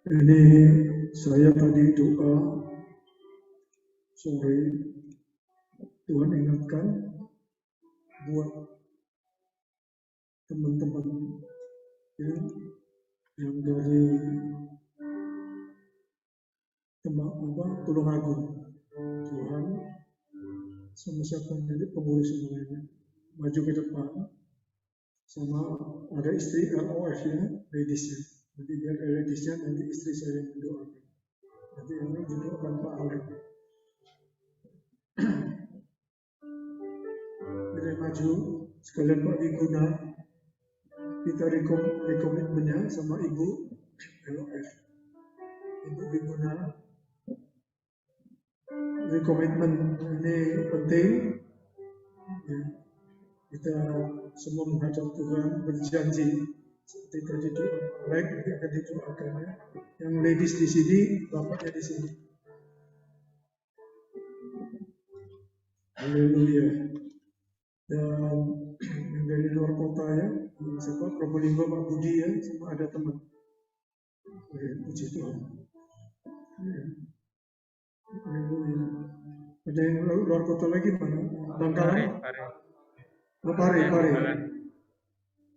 Ini saya tadi doa sore, Tuhan ingatkan buat teman-teman ya, yang dari Tulungagung. Tuhan sama siapa menjadi pengurus semuanya maju ke depan, sama ada istri ROF ya, ladiesnya. Nanti biar ladiesnya nanti istri saya yang mendoakan. Nanti ini didoakan Pak Alek. Bila maju sekalian Pak Wiguna, kita rekomitmennya sama Ibu LOF. Ibu Wiguna, rekomitmen ini penting. Ya, kita semua menghadap Tuhan berjanji seperti tadi doa baik nanti akan didoakan ya. Yang ladies di sini, bapaknya di sini. Haleluya. Dan yang dari luar kota ya, siapa Probolinggo Pak Budi ya, semua ada teman. Puji Tuhan. Ya. Haleluya. Ada yang luar kota lagi mana? Bangkalan.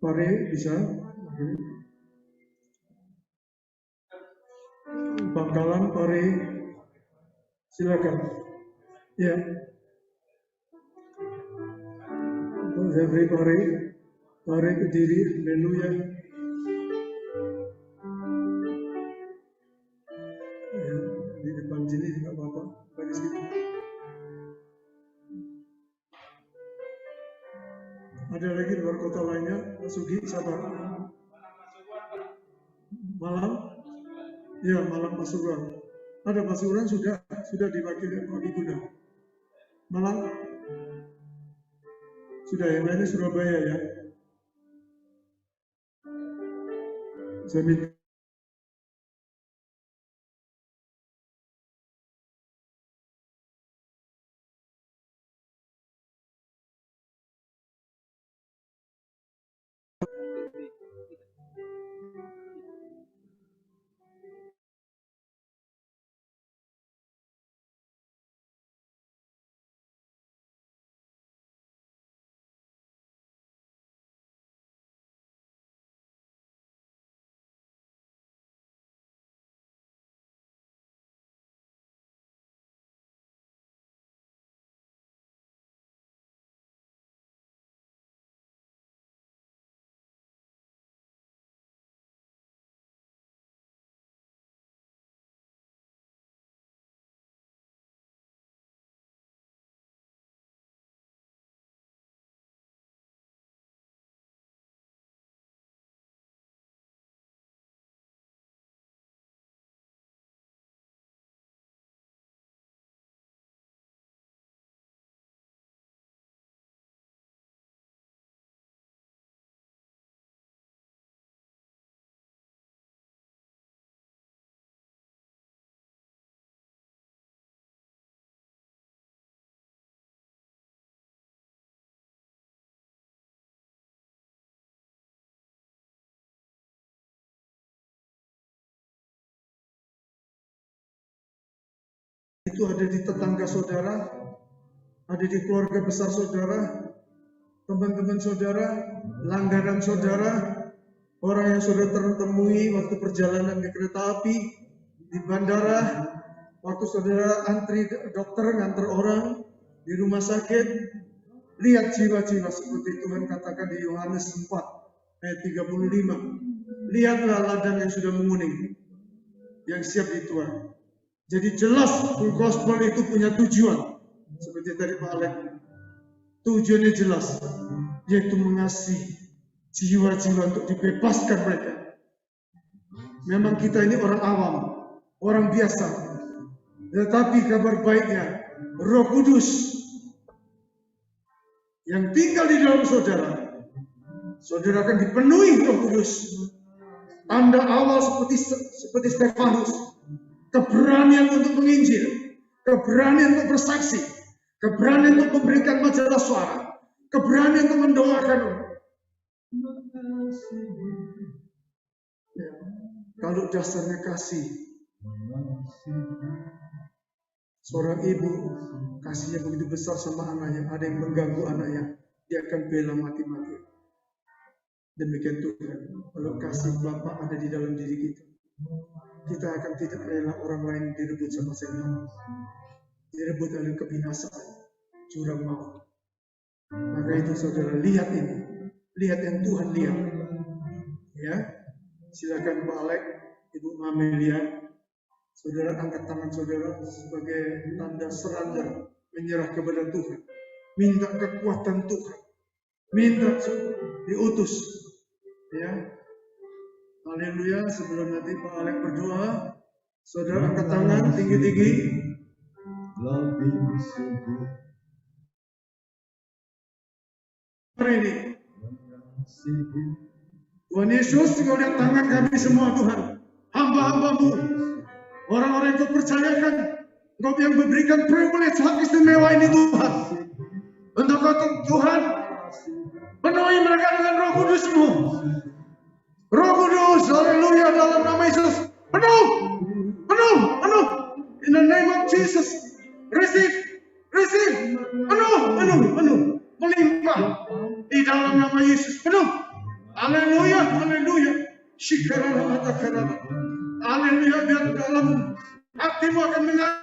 Pare bisa. Bangkalan, Pare, silakan. Ya. Zebri Pare Kediri, haleluya. Ya, di depan sini tidak apa-apa, dari sini. Ada lagi luar kota lainnya, Sugi, siapa? Malang? Ya, Malang Pasuruan. Ada Pasuruan sudah diwakili Pak Wiguna. Malang? Sudah, yang lainnya Surabaya ya. Saya minta itu ada di tetangga saudara, ada di keluarga besar saudara, teman-teman saudara, langganan saudara, orang yang sudah tertemui waktu perjalanan di kereta api, di bandara, waktu saudara antri dokter nganter orang di rumah sakit. Lihat jiwa-jiwa seperti Tuhan katakan di Yohanes 4 ayat 35. Lihatlah ladang yang sudah menguning, yang siap dituai. Jadi jelas gospel itu punya tujuan. Seperti tadi Pak Alek. Tujuannya jelas, yaitu mengasihi jiwa-jiwa untuk dibebaskan mereka. Memang kita ini orang awam, orang biasa. Tetapi kabar baiknya, Roh Kudus yang tinggal di dalam saudara, saudara akan dipenuhi Roh Kudus. Tanda awal seperti Stefanus, keberanian untuk menginjil, keberanian untuk bersaksi, keberanian untuk memberikan majalah suara, keberanian untuk mendoakan. Ya. Kalau dasarnya kasih, seorang ibu kasihnya begitu besar sama anaknya, ada yang mengganggu anaknya, dia akan bela mati-mati. Demikian Tuhan, kalau kasih Bapa ada di dalam diri kita, kita akan tidak rela orang lain direbut sama setan, direbut oleh kebinasaan, curang maut. Maka itu saudara, lihat ini, lihat yang Tuhan lihat. Ya, silakan Pak Alek, Ibu Mamelia, saudara angkat tangan saudara sebagai tanda surrender, menyerah kepada Tuhan, minta kekuatan Tuhan, minta diutus. Ya, haleluya. Sebelum nanti Pak Alek berdoa, saudara angkat tangan tinggi-tinggi. Hari ini Tuhan Yesus, Kau lihat tangan kami semua Tuhan, hamba-hambamu, orang-orang yang Kau percayakan, Kau yang memberikan privilege hak istimewa ini Tuhan, untuk Kau Tuhan penuhi mereka dengan Roh Kudus-Mu. Roh Kudus, haleluya, dalam nama Yesus, penuh, penuh, penuh, in the name of Jesus, receive, penuh, penuh, penuh, melimpah, di dalam nama Yesus, penuh, haleluya, haleluya, syikarana mata karana, haleluya, biar dalam hatimu akan mengalir.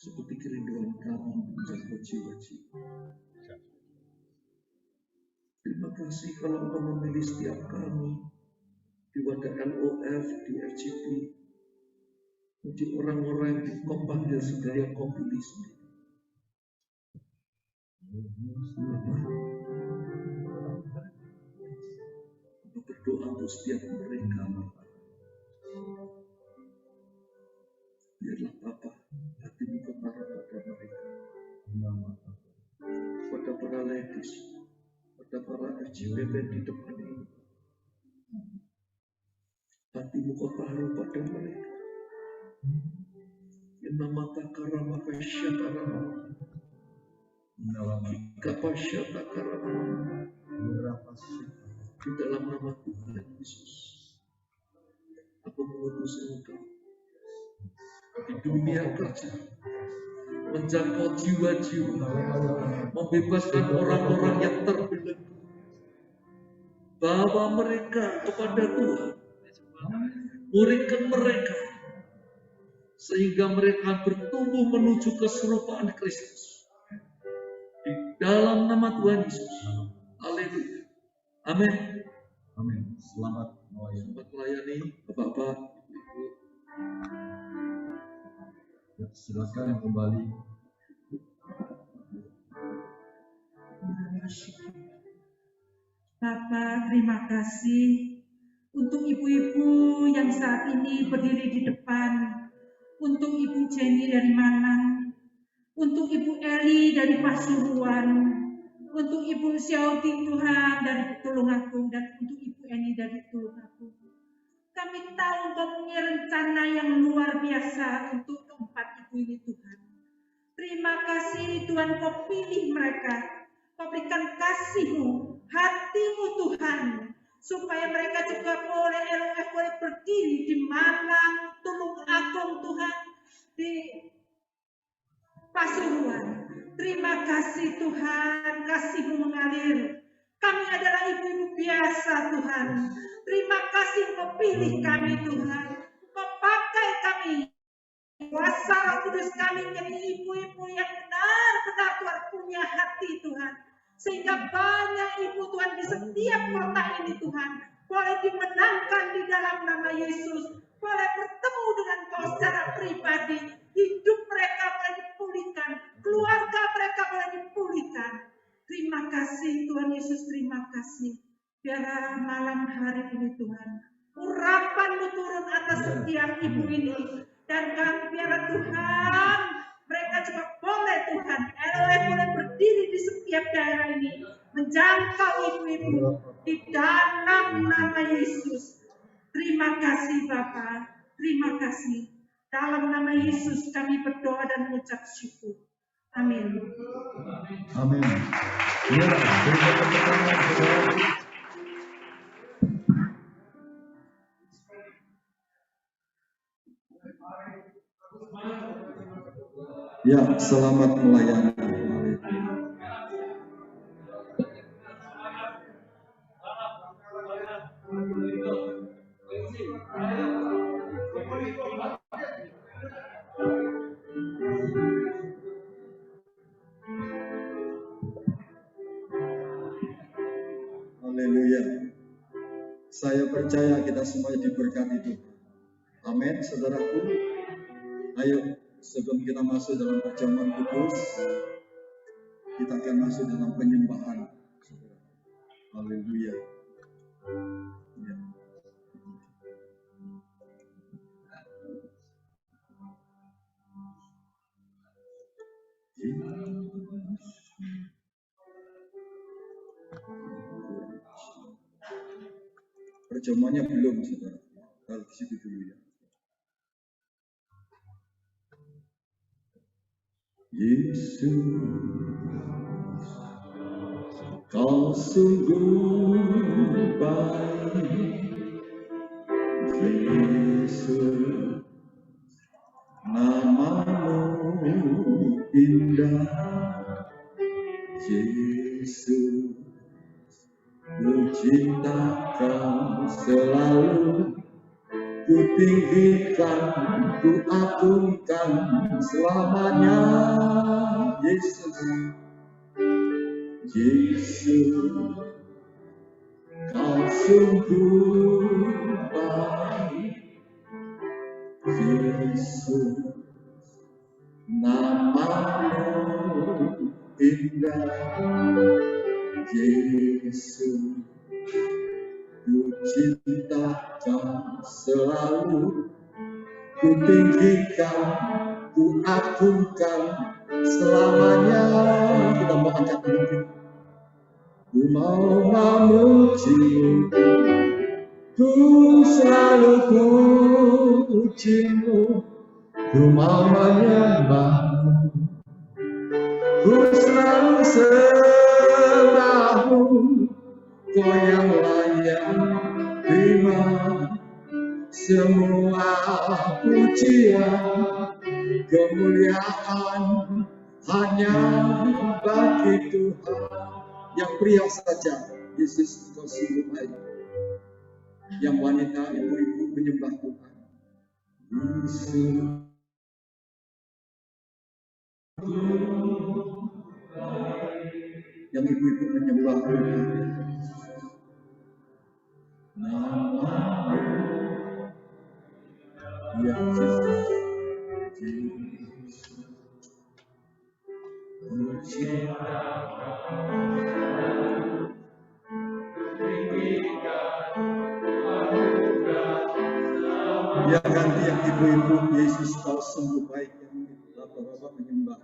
Seperti kerinduan kami menjangkau jiwa-jiwa. Terima kasih kalau Engkau memilih setiap kami di wadah LOF, di FGP, menjadi orang-orang yang Kau panggil sendiri, yang Kau pilih sendiri. Untuk berdoa untuk setiap mereka, biarlah Bapa, hatimu kemarah pada mereka, pada para ladies, pada para FGP di depan ini. Hatimu kemarah pada mereka. Nama takarama kasyakarama, kapasyakarama, di dalam nama Tuhan Yesus, aku mengutus Engkau di dunia kerja, menjangkau jiwa-jiwa, membebaskan orang-orang yang terbelenggu, bawa mereka kepada Tuhan, muridkan mereka, sehingga mereka bertumbuh menuju keserupaan Kristus. Di dalam nama Tuhan Yesus. Haleluya. Amin. Amin. Selamat melayani Bapak-bapak, Ibu. Ya, silakan kembali. Bapak, terima kasih untuk ibu-ibu yang saat ini berdiri di depan, untuk Ibu Jenny dari Manang, untuk Ibu Eli dari Pasuruan, untuk Ibu Syauti Tuhan dari Tulungagung, dan untuk Ibu Eni dari Tulungagung. Kami tahu Engkau punya rencana yang luar biasa untuk keempat ibu ini Tuhan. Terima kasih Tuhan, Kau pilih mereka, Kau berikan kasih-Mu, hati-Mu Tuhan, supaya mereka juga boleh LOF boleh berdiri di Malang, Tulungagung Tuhan, di Pasuruan. Terima kasih Tuhan, kasih-Mu mengalir. Kami adalah ibu-ibu biasa Tuhan. Terima kasih Kau pilih kami Tuhan. Kau pakai kami. Kuasa Roh Kudus kami menjadi ibu-ibu yang benar-benar Tuhan punya hati Tuhan. sehingga banyak ibu Tuhan di setiap kota ini Tuhan boleh dimenangkan di dalam nama Yesus, boleh bertemu dengan Kau secara pribadi, hidup mereka boleh dipulihkan, keluarga mereka boleh dipulihkan. Terima kasih Tuhan Yesus, terima kasih. Biarlah malam hari ini Tuhan, urapan-Mu turun atas setiap ibu ini, dan kami biarlah Tuhan, mereka juga boleh Tuhan, Eloi boleh berdiri di setiap daerah ini, menjangkau ibu-ibu di dalam nama Yesus. Terima kasih Bapa, terima kasih. Dalam nama Yesus kami berdoa dan mengucap syukur. Amin. Amin. Ya, ya, selamat melayani. Haleluya. Saya percaya kita semua diberkati Tuhan. Amin, saudaraku. Ayo, sebelum kita masuk dalam perjamuan kudus, kita akan masuk dalam penyembahan. Haleluya. Ya. Perjamuannya belum, saudara. Taruh di situ dulu ya. Yesus, Kau sungguh baik. Yesus, nama-Mu indah. Yesus, Ku cinta Kau selalu, Ku tinggikan, Ku agungkan selamanya. Yesus, Yesus, Kau sungguh baik. Yesus, nama-Mu indah. Yesus, Ku cinta Kau selalu, Ku tinggikan, Ku agungkan selamanya. Kita mau angkat mungkin. Ku mau memuji-Mu, Ku selalu puji-Mu, Ku mau menyembah-Mu, Ku selalu sembah-Mu. Kau yang layak terima semua pujian, kemuliaan hanya bagi Tuhan. Yang pria saja, Yesus Kau sungguh baik. Yang wanita, ibu-ibu menyembah Tuhan. Yesus, yang ibu-ibu menyembah Tuhan. Nama-Mu, ya Yesus, Yesus, ya ganti yang ibu-ibu. Yesus Kau sungguh baik. Yang bapak-bapak menyembah.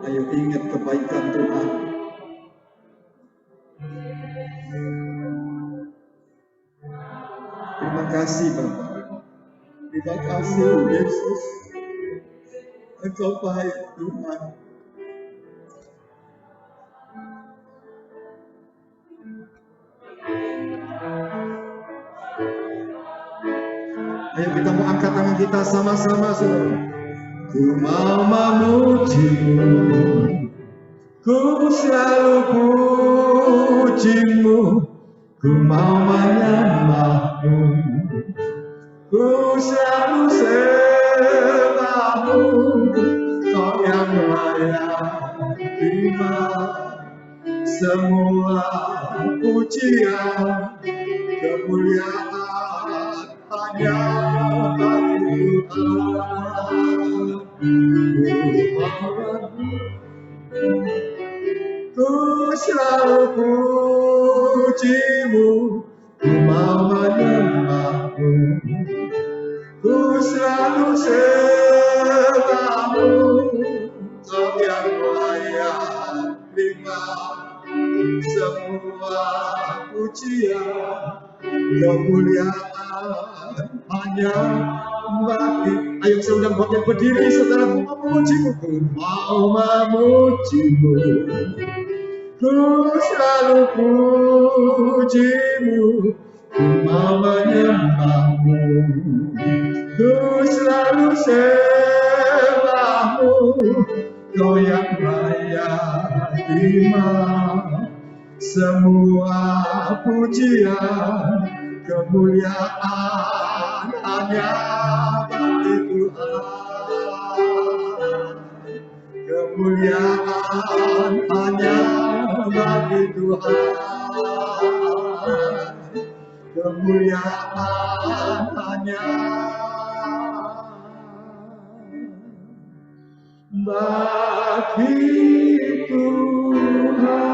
Ayo ingat kebaikan Tuhan. Terima kasih Bapak. Terima kasih Yesus. Engkau baik Tuhan. Ayo kita mau angkat tangan kita sama-sama, saudara. Ku mau memuji-Mu, Ku selalu puji-Mu, Ku mau menyembah-Mu, Ku selalu sembah-Mu. Kau yang terima semua pujian kemuliaan hanya bagi Tuhan. Ku selalu pujimu, ku mau menyembahmu, ku selalu sembahmu, Kau yang layak terima semua pujian kemuliaan hanya bagi. Ayo saudara bangkit berdiri, saudara, ku mau memujimu, ku mau memujimu, ku selalu pujimu, ku mau menyembahmu, ku selalu sembahmu, Kau yang layak terima semua pujian kemuliaan hanya bagi Tuhan. Kemuliaan hanya bagi Tuhan. Kemuliaan hanya bagi Tuhan.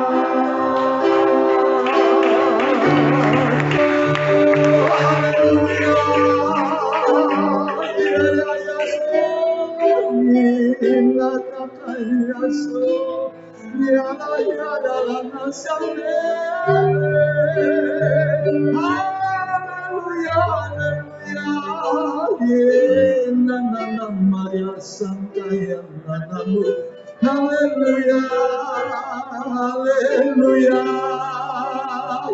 Haleluya, haleluya,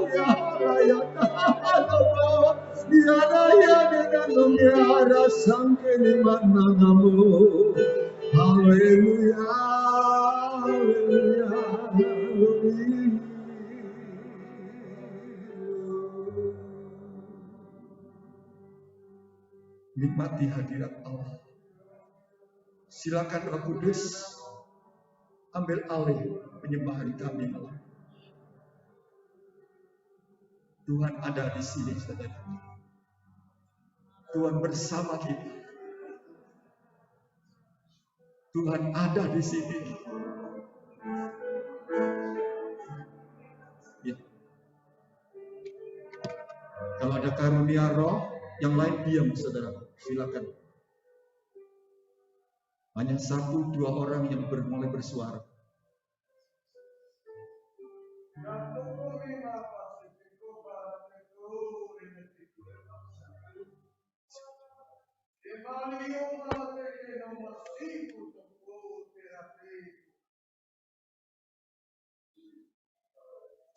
ya raya ya raya dengan ya rasang kelimana namu. Haleluya, haleluya, haleluya. Nikmati hadirat Allah. Silakan Roh Kudus ambil alih penyembahan kami malam. Tuhan ada di sini, saudara. Tuhan bersama kita. Tuhan ada di sini. Ya. Kalau ada karunia roh, yang lain diam, saudara. Silakan. Hanya 1-2 orang yang mulai bersuara.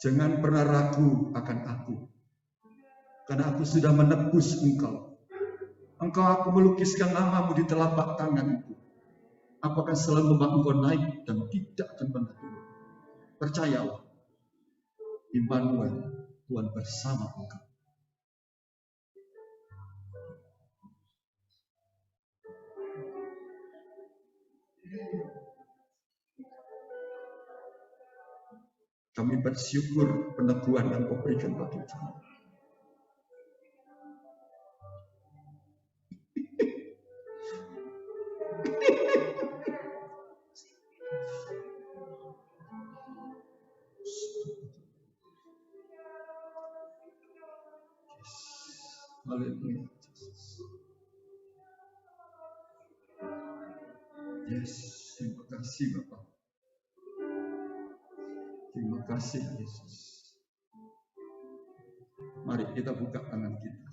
Jangan pernah ragu akan aku, karena aku sudah menebus engkau. Engkau aku melukiskan namamu di telapak tanganku. Aku akan selalu membawa engkau naik dan tidak akan pernah turun. Percayalah, Immanuel, Tuhan bersama engkau. Kami bersyukur peneguhan yang kau berikan bagi kami. Haleluya. Yes, terima kasih Bapak. Terima kasih Yesus. Mari kita buka tangan kita.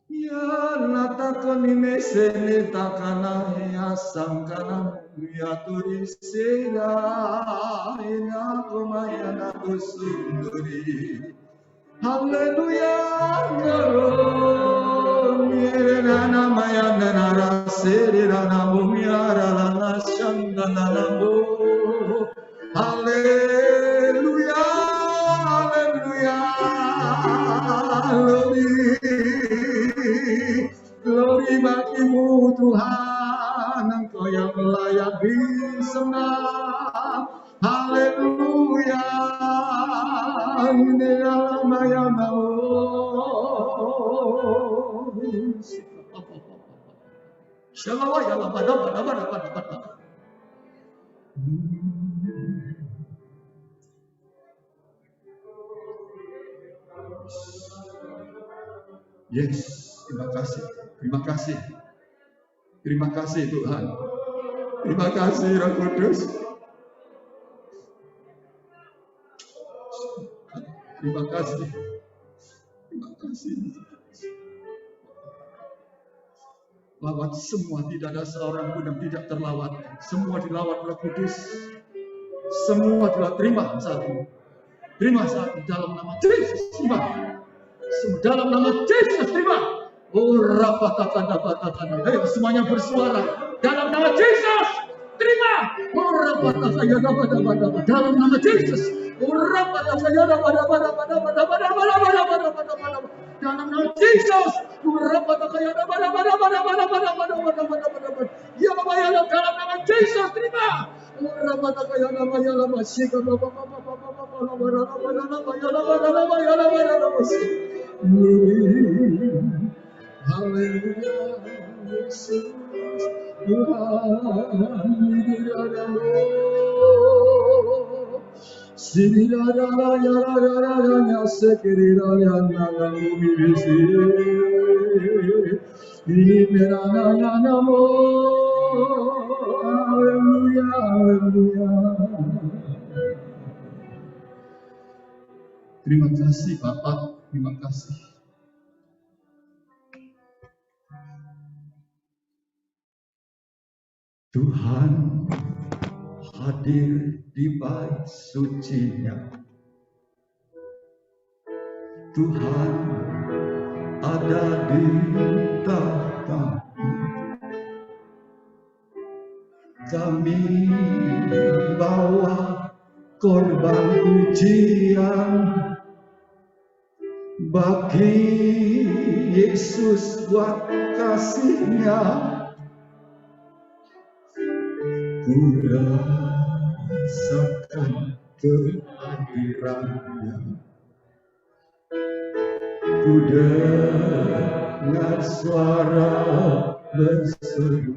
Ya natakoni mesene takana ya sangkana ya turisera ina komayana kusunduri. Haleluya, mirana mayana naraseri rana bumiara lana shandana namu. Haleluya, haleluya, glory bagimu Tuhan. Engkau yang layak disembah. Haleluya. Ini dalam Yes, terima kasih. Terima kasih. Terima kasih Tuhan. Terima kasih Roh Kudus. Terima kasih. Terima kasih. Lawat semua, tidak ada seorang pun yang tidak terlawat. Semua dilawat Roh Kudus. Semua telah terima saat ini. Terima saat ini dalam nama Yesus. Terima. Dalam nama Yesus terima. Ayo semuanya bersuara. Dalam nama Yesus terima. Dalam nama Yesus. Dalam nama Yesus. Dalam nama Yesus terima. Haleluya, Yesus Tuhan, terima kasih Bapak, terima kasih. Tuhan hadir di bait suci-Nya. Tuhan ada di tahta. Kami bawa korban pujian bagi Yesus buat kasih-Nya. Ku rasakan kehadiran-Nya. Ku dengar suara berseru,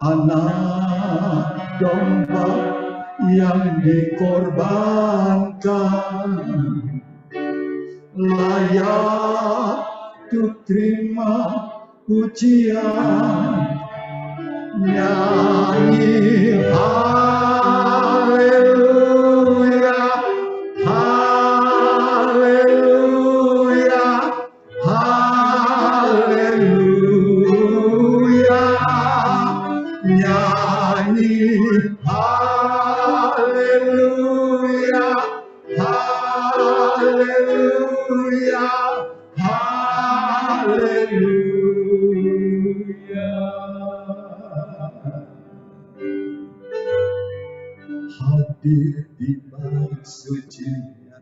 anak domba yang dikorbankan, layak ku terima pujian. Nyanyi haleluya, haleluya, haleluya. Nyanyi haleluya, haleluya, haleluya. Hadir di bait suci-Nya.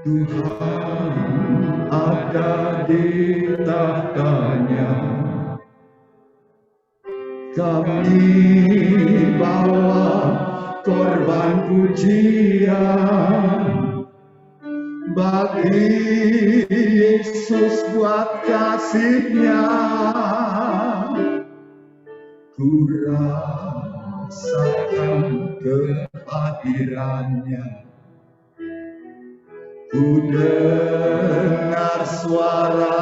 Tuhan ada di tahta-Nya. Kami bawa korban pujian bagi Yesus buat kasih-Nya. Ku rasakan kehadiran-Nya. Ku dengar suara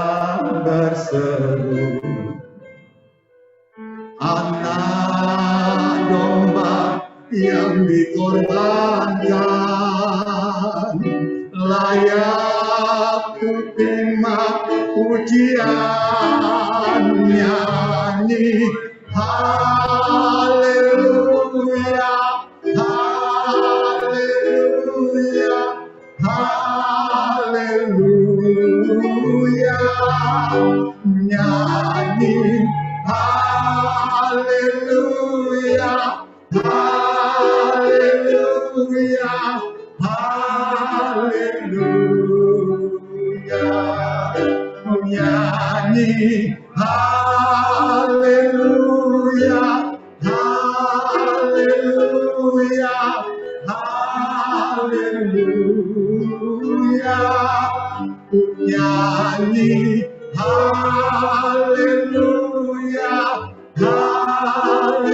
berseru, anak domba yang dikorbankan, layak ku terima pujian. Nyanyi haleluya, haleluya, haleluya. Nyanyi haleluya, haleluya, haleluya. nyanyi haleluya, haleluya, haleluya. Ku nyanyi haleluya, haleluya,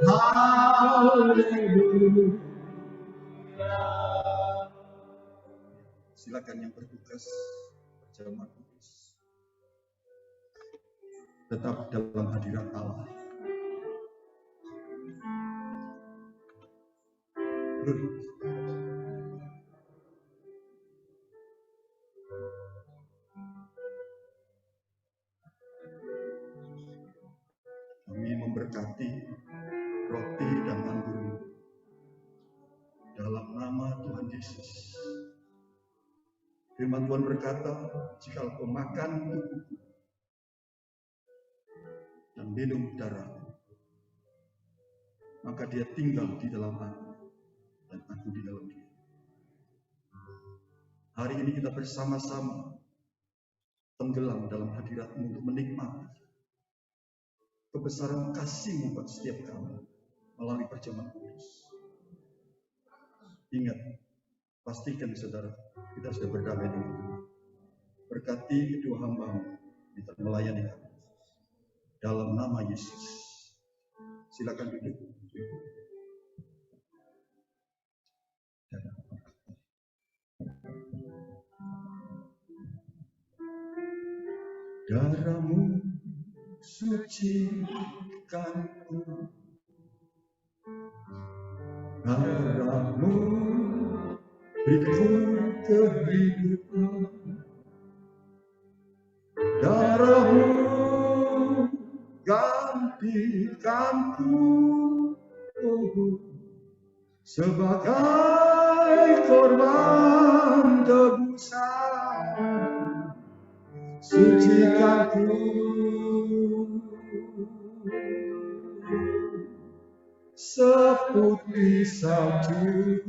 haleluya. Silakan yang bertugas berjamaah kudus tetap dalam hadirat Allah. Kami memberkati roti dan anggur dalam nama Tuhan Yesus. Firman Tuhan berkata, jika kau makan tubuhku dan minum darahku, maka dia tinggal di dalam aku dan aku di dalam dia. Hari ini kita bersama-sama tenggelam dalam hadirat-Mu untuk menikmati kebesaran kasih-Mu buat setiap kami melalui perjamuan kudus. Ingat, pastikan saudara, kita sudah berdamai dengan Tuhan. Berkati kedua hamba-Mu kita melayani kami. Dalam nama Yesus. Silakan duduk. Darah-Mu sucikanku, darah-Mu beriku kehidupan, darah-Mu gantikanku sebagai korban tebusan, sucikanku seputih salju.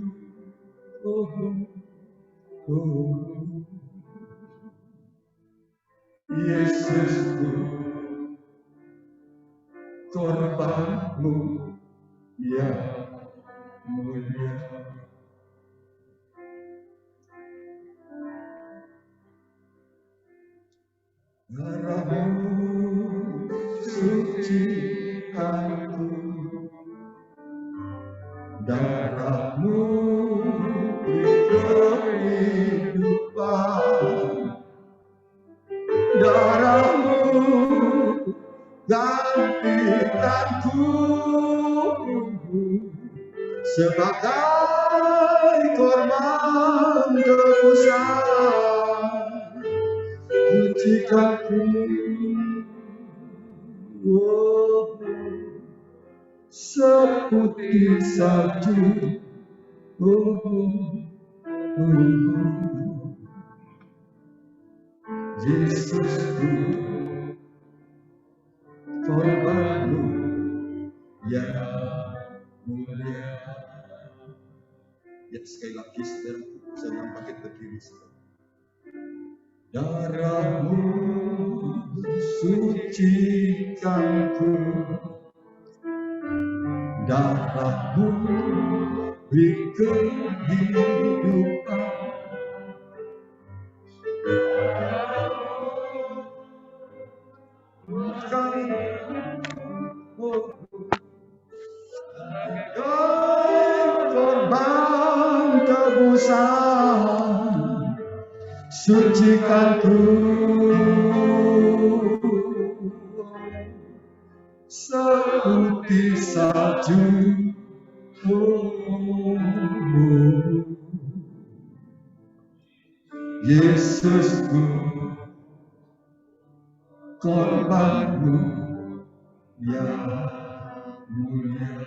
Yesusku, korban-Mu yang mulia. Darah-Mu sucikanku, darah-Mu beri kehidupan, darah-Mu gantikanku sebagai korban tebusan, sucikanku seputih salju. Yesusku, korban-Mu yang mulia. Ya, sekali lagi saudara, saya bangkit berdiri. Darah-Mu sucikanku, darah-Mu beri kehidupan, korban tebusan, sucikanku seputih salju. Yesusku, korban-Mu yang mulia.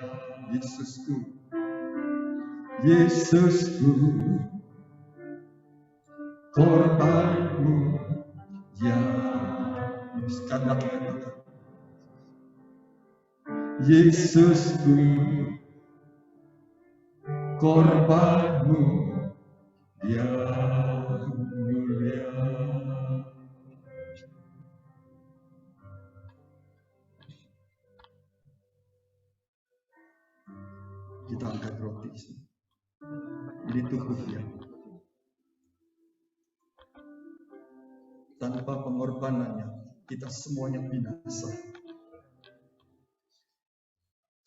Yesusku, Yesusku, korban-Mu yang mulia. Yesusku, korban-Mu yang mulia. di sini. Ini tubuhnya. Tanpa pengorbanannya, kita semuanya binasa.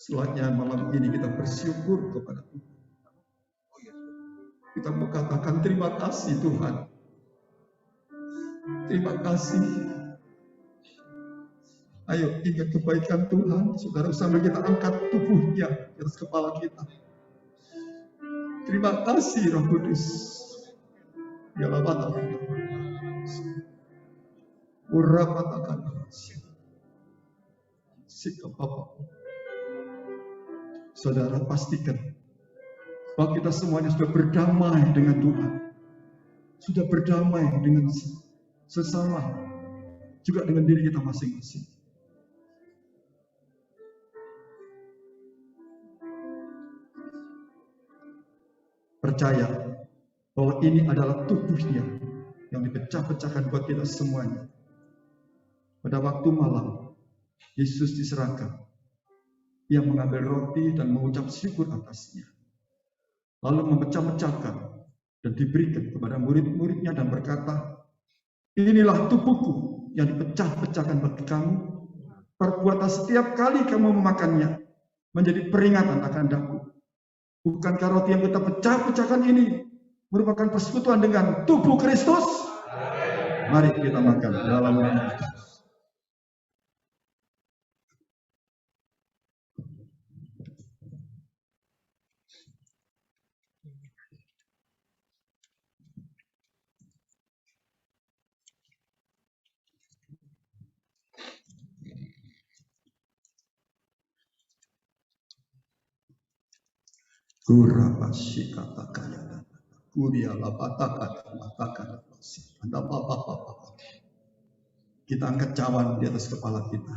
Setelahnya malam ini kita bersyukur kepada Tuhan. Kita mau katakan terima kasih Tuhan. Terima kasih. Ayo ingat kebaikan Tuhan, saudara, sambil kita angkat tubuhnya di atas kepala kita. Terima kasih Roh Kudus. Biarlah katakan. Urapatakan. Sikap Bapak. Saudara, pastikan bahwa kita semuanya sudah berdamai dengan Tuhan. Sudah berdamai dengan sesama. Juga dengan diri kita masing-masing. Percaya bahwa ini adalah tubuhnya yang dipecah-pecahkan buat kita semuanya. Pada waktu malam, Yesus diserahkan. Ia mengambil roti dan mengucap syukur atasnya. Lalu memecah-pecahkan dan diberikan kepada murid-muridnya dan berkata, inilah tubuhku yang dipecah-pecahkan bagi kamu. Perbuatlah setiap kali kamu memakannya menjadi peringatan akan daku. Bukankah roti yang kita pecah-pecahkan ini merupakan persekutuan dengan tubuh Kristus? Mari kita makan dalam nama Yesus. Kurapasi kata kaya, kuria lapataka mataka lapasi. Ada apa? Kita angkat cawan di atas kepala kita.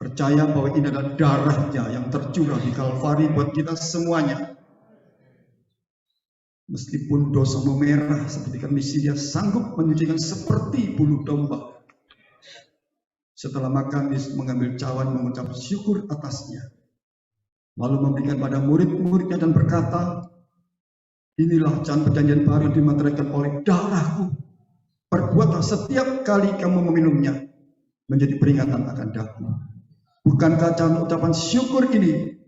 Percaya bahwa ini adalah darahnya yang tercurah di Kalvari buat kita semuanya. Meskipun dosa memerah seperti kemisi, dia sanggup menyucikan seperti bulu domba. Setelah makan, Yesus mengambil cawan mengucap syukur atasnya. Lalu memberikan pada murid-muridnya dan berkata, inilah cawan perjanjian baru dimeteraikan oleh darahku. Perbuatlah setiap kali kamu meminumnya menjadi peringatan akan daku. Bukankah cawan ucapan syukur ini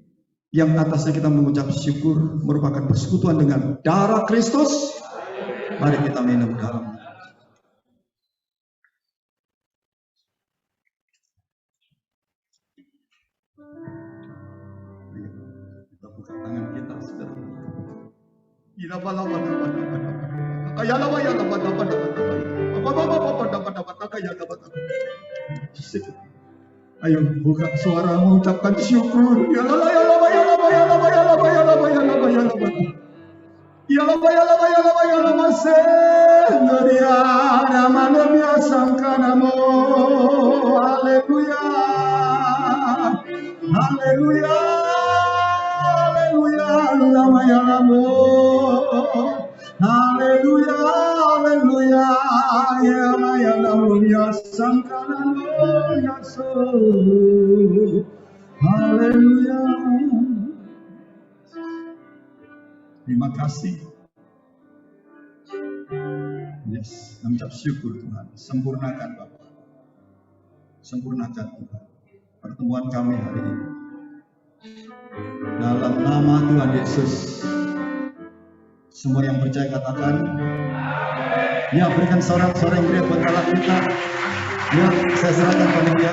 yang atasnya kita mengucap syukur merupakan persekutuan dengan darah Kristus? Mari kita minum dalam. Tangan kita sudah. Ayo buka suara mengucapkan syukur. Haleluya. Haleluya, haleluya, haleluya, haleluya. Terima kasih. Yes, mengucap syukur Tuhan. Sempurnakan Bapak. Sempurnakan Tuhan pertemuan kami hari ini. Dalam nama Tuhan Yesus. Semua yang percaya katakan. Ya, berikan sorak-sorak yang geriat buat Allah kita. Ya, saya serahkan pada dia.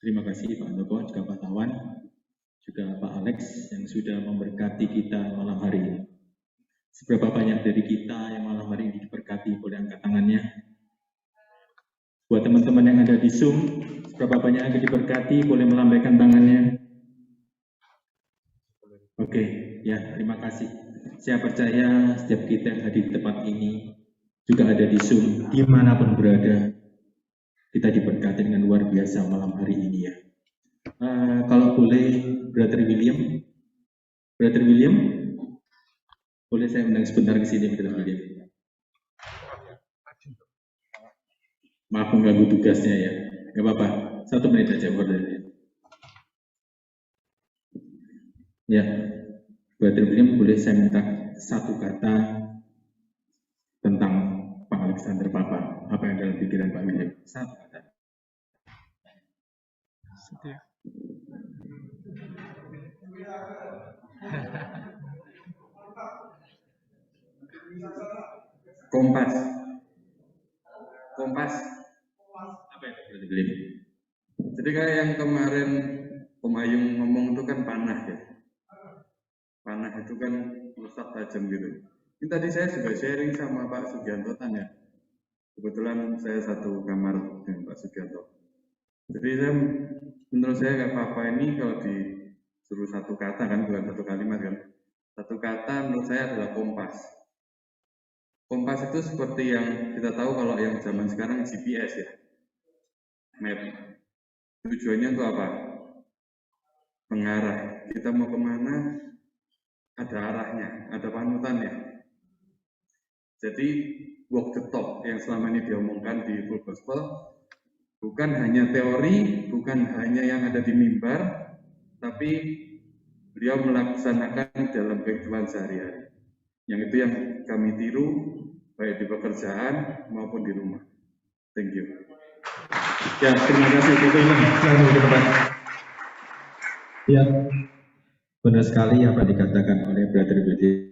Terima kasih Pak Handoko, juga Pak Tawan, juga Pak Alex yang sudah memberkati kita malam hari ini. Seberapa banyak dari kita yang malam hari ini diberkati, boleh angkat tangannya. Buat teman-teman yang ada di Zoom, seberapa banyak yang diberkati, boleh melambaikan tangannya. Oke, ya terima kasih. Saya percaya setiap kita yang hadir di tempat ini, juga ada di Zoom, dimanapun berada, kita diberkati dengan luar biasa malam hari ini ya. Kalau boleh, Brother William, boleh saya undang sebentar ke sini, Brother William. Maaf mengganggu tugasnya ya. nggak apa-apa. 1 menit aja ordernya. Ya, Brother William, boleh saya minta 1 kata tentang Pak Alexander Papa. Apa yang dalam pikiran Pak William? 1 kata. Setia. Kompas. Kompas. Apa itu Brother William? Jadi kayak yang kemarin Om Ayung ngomong itu kan panah ya. Panah itu kan rusak tajam gitu. Ini tadi saya juga sharing sama Pak Sugianto ya. Kebetulan saya satu kamar dengan Pak Sugianto. Jadi menurut saya nggak apa-apa ini kalau disuruh 1 kata kan, bukan 1 kalimat kan. 1 kata menurut saya adalah kompas. Kompas itu seperti yang kita tahu kalau yang zaman sekarang GPS ya. Map. Tujuannya untuk apa? Mengarah. Kita mau kemana? Ada arahnya, ada panutannya. Jadi walk the talk yang selama ini diomongkan di Full Gospel bukan hanya teori, bukan hanya yang ada di mimbar, tapi beliau melaksanakan dalam kehidupan sehari-hari. Yang itu yang kami tiru, baik di pekerjaan maupun di rumah. Thank you. Ya, terima kasih Pak William. Selamat ke depan. Ya, benar sekali apa dikatakan oleh Brother William.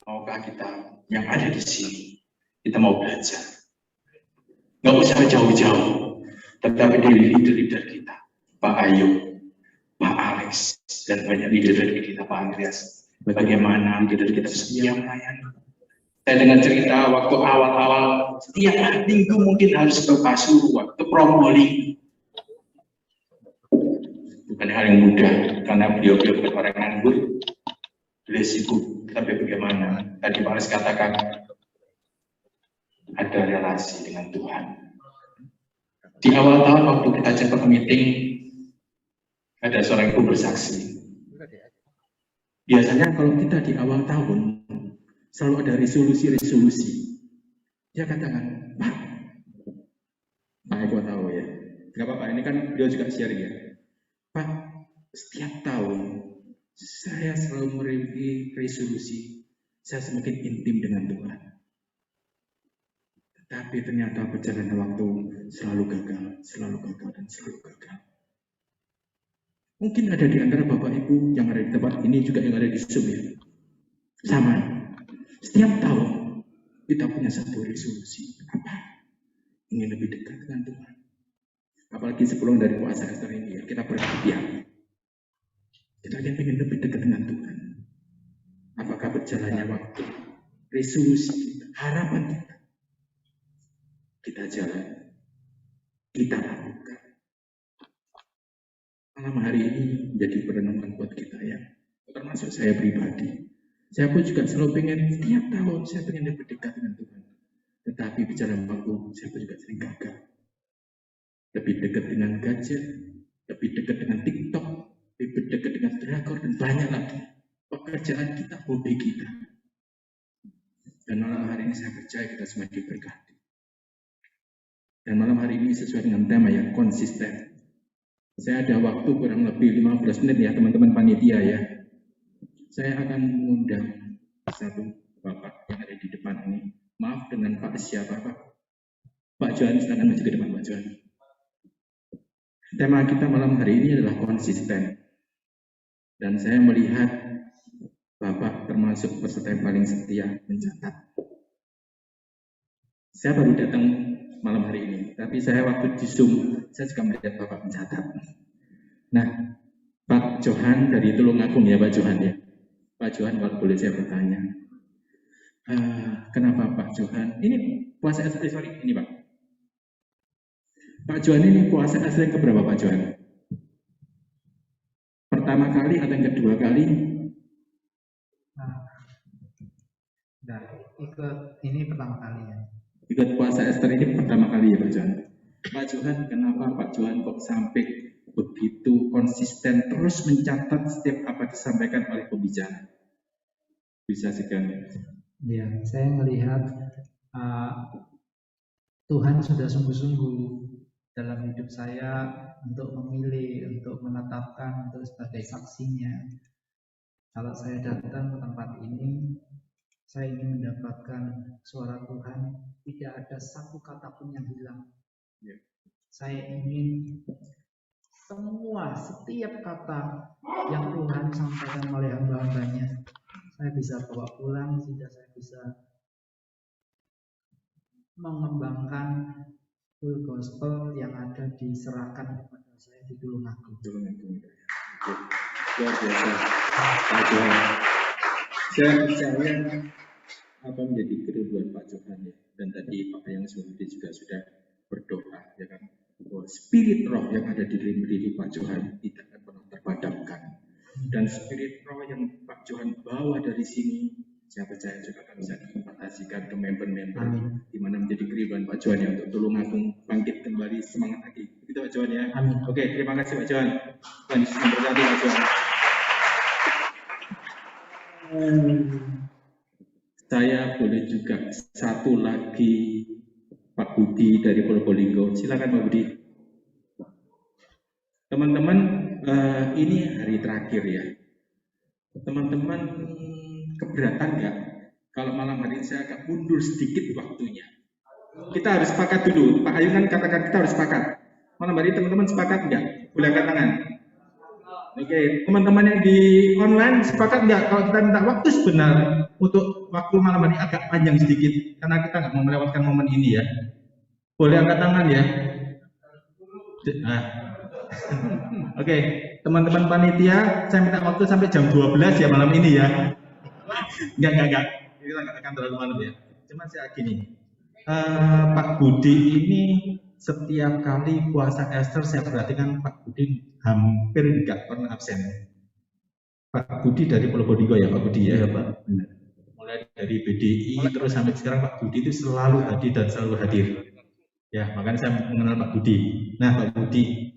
Maukah kita yang ada di sini, kita mau belajar. Nggak usah jauh-jauh, tetapi dari leader-leader kita, Pak Ayu, Pak Alex, dan banyak leader kita, Pak Andreas. Bagaimana leader kita setia melayani. Saya dengar cerita waktu awal-awal, setiap minggu mungkin harus ke Pasuruan, ke Probolinggo. Bukan hal yang mudah, karena beliau bukan orang nganggur, beliau sibuk. Tapi bagaimana? Tadi Pak Alex katakan ada relasi dengan Tuhan. Di awal tahun waktu kita cepat meeting, ada seorang ibu bersaksi. Biasanya kalau kita di awal tahun selalu ada resolusi. Dia katakan, Pak Eko tahu ya. Nggak apa-apa, ini kan beliau juga sharing ya. Pak, setiap tahun saya selalu memiliki resolusi, saya semakin intim dengan Tuhan. Tapi ternyata perjalanan waktu selalu gagal. Mungkin ada di antara Bapak Ibu yang ada di tempat ini juga yang ada di Zoom ya. Sama. Setiap tahun kita punya satu resolusi. Apa? Ingin lebih dekat dengan Tuhan. Apalagi sebelum dari puasa Ester ini ya, kita berhati-hati. Kita ingin lebih dekat dengan Tuhan. Apakah berjalannya waktu, resolusi kita, harapan kita jalan, kita lakukan. Malam hari ini menjadi perenungan buat kita ya, termasuk saya pribadi. Saya pun juga selalu pengen setiap tahun saya pengen lebih dekat dengan Tuhan. Tetapi berjalan waktu saya pun juga sering gagal. Lebih dekat dengan gadget, lebih dekat dengan TikTok, lebih dekat dengan drakor dan banyak lagi pekerjaan kita, hobi kita. Dan malam hari ini saya percaya kita semua diberkati. Dan malam hari ini sesuai dengan tema yang konsisten. Saya ada waktu kurang lebih 15 menit ya teman-teman panitia ya. Saya akan mengundang satu Bapak yang ada di depan ini. Maaf dengan Pak siapa Pak? Pak Johan, silakan maju ke depan Pak Johan. Tema kita malam hari ini adalah konsisten. Dan saya melihat Bapak termasuk peserta yang paling setia mencatat. Saya baru datang malam hari ini, tapi saya waktu di Zoom, saya juga melihat Bapak mencatat. Nah, Pak Johan dari Tulungagung ya Pak Johan ya. Pak Johan kalau boleh saya bertanya, kenapa Pak Johan? Ini puasa asli, sorry, ini Pak. Pak Johan ini puasa asli yang keberapa Pak Johan? Pertama kali atau yang kedua kali? Nah, ikut ini pertama kali ya. Ikut puasa Ester ini pertama kali ya Pak Johan. Pak Johan, kenapa Pak Johan kok sampai begitu konsisten terus mencatat setiap apa disampaikan oleh pembicara? Bisa sekian. Ya, saya melihat Tuhan sudah sungguh-sungguh dalam hidup saya untuk memilih, untuk menetapkan, untuk sebagai saksinya. Kalau saya datang ke tempat ini, saya ingin mendapatkan suara Tuhan, tidak ada satu kata pun yang hilang. Saya ingin semua, setiap kata yang Tuhan sampaikan oleh hamba-hambanya, saya bisa bawa pulang sehingga saya bisa mengembangkan full gospel yang ada diserahkan kepada saya di Tulungagung. Luar biasa, Pak Johan. Saya percaya apa menjadi kerinduan Pak Johan ya. Dan tadi Pak yang Surudi juga sudah berdoa ya kan, bahwa spirit roh yang ada di dalam diri Pak Johan tidak akan pernah terpadamkan. Dan spirit roh yang Pak Johan bawa dari sini, saya percaya juga akan bisa diimplementasikan ke member-member di mana menjadi kerinduan Pak Johan ya untuk Tulungagung bangkit kembali semangat lagi. Begitu Pak Johan ya. Amin. Oke, terima kasih Pak Johan. Tuhan Yesus memberkati Pak Johan. Saya boleh juga satu lagi Pak Budi dari Probolinggo. Silakan Pak Budi. Teman-teman, ini hari terakhir ya. Teman-teman keberatan nggak kalau malam hari ini saya agak mundur sedikit waktunya? Kita harus sepakat dulu. Pak Ayu kan katakan kita harus sepakat. Malam hari teman-teman sepakat nggak? Boleh angkat tangan. Oke, teman-teman yang di online sepakat nggak kalau kita minta waktu sebenar untuk waktu malam hari agak panjang sedikit karena kita nggak mau melewatkan momen ini ya. Boleh angkat tangan ya. Nah. Oke, teman-teman panitia, saya minta waktu sampai jam 12 ya malam ini ya. Enggak. Kita nggak akan terlalu malam ya. Cuma saya gini, Pak Budi ini setiap kali puasa Ester saya perhatikan Pak Budi hampir nggak pernah absen. Pak Budi dari Probolinggo ya Pak Budi ya, Pak. Benar. Mulai dari BDI terus sampai sekarang Pak Budi itu selalu hadir dan selalu hadir. Ya, makanya saya mengenal Pak Budi. Nah, Pak Budi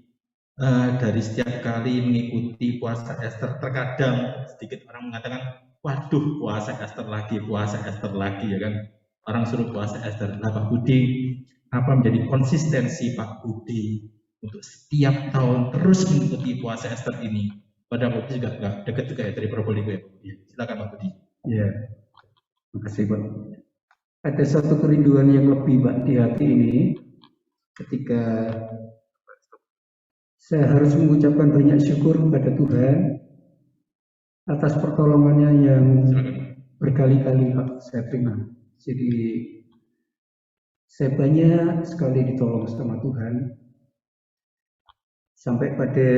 dari setiap kali mengikuti puasa Ester, terkadang sedikit orang mengatakan, waduh puasa Ester lagi ya kan. Orang suruh puasa Ester. Nah Pak Budi, apa menjadi konsistensi Pak Budi untuk setiap tahun terus mengikuti puasa Ester ini? Pada Pak Budi juga nggak dekat juga ya dari Probolinggo ya Pak Budi. Silakan Pak Budi. Ya, terima kasih Pak. Ada satu kerinduan yang lebih Pak di hati ini ketika saya harus mengucapkan banyak syukur kepada Tuhan atas pertolongannya yang berkali-kali Pak saya terima. Jadi saya banyak sekali ditolong sama Tuhan sampai pada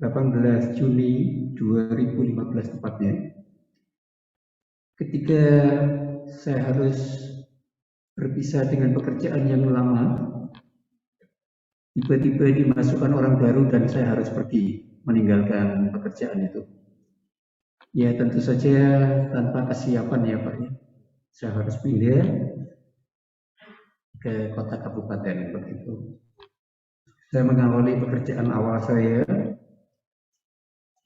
18 Juni 2015 tepatnya. Ketika saya harus berpisah dengan pekerjaan yang lama, tiba-tiba dimasukkan orang baru dan saya harus pergi meninggalkan pekerjaan itu. Ya tentu saja tanpa kesiapan ya Pak ya. Saya harus pindah ke kota kabupaten begitu. Saya mengawali pekerjaan awal saya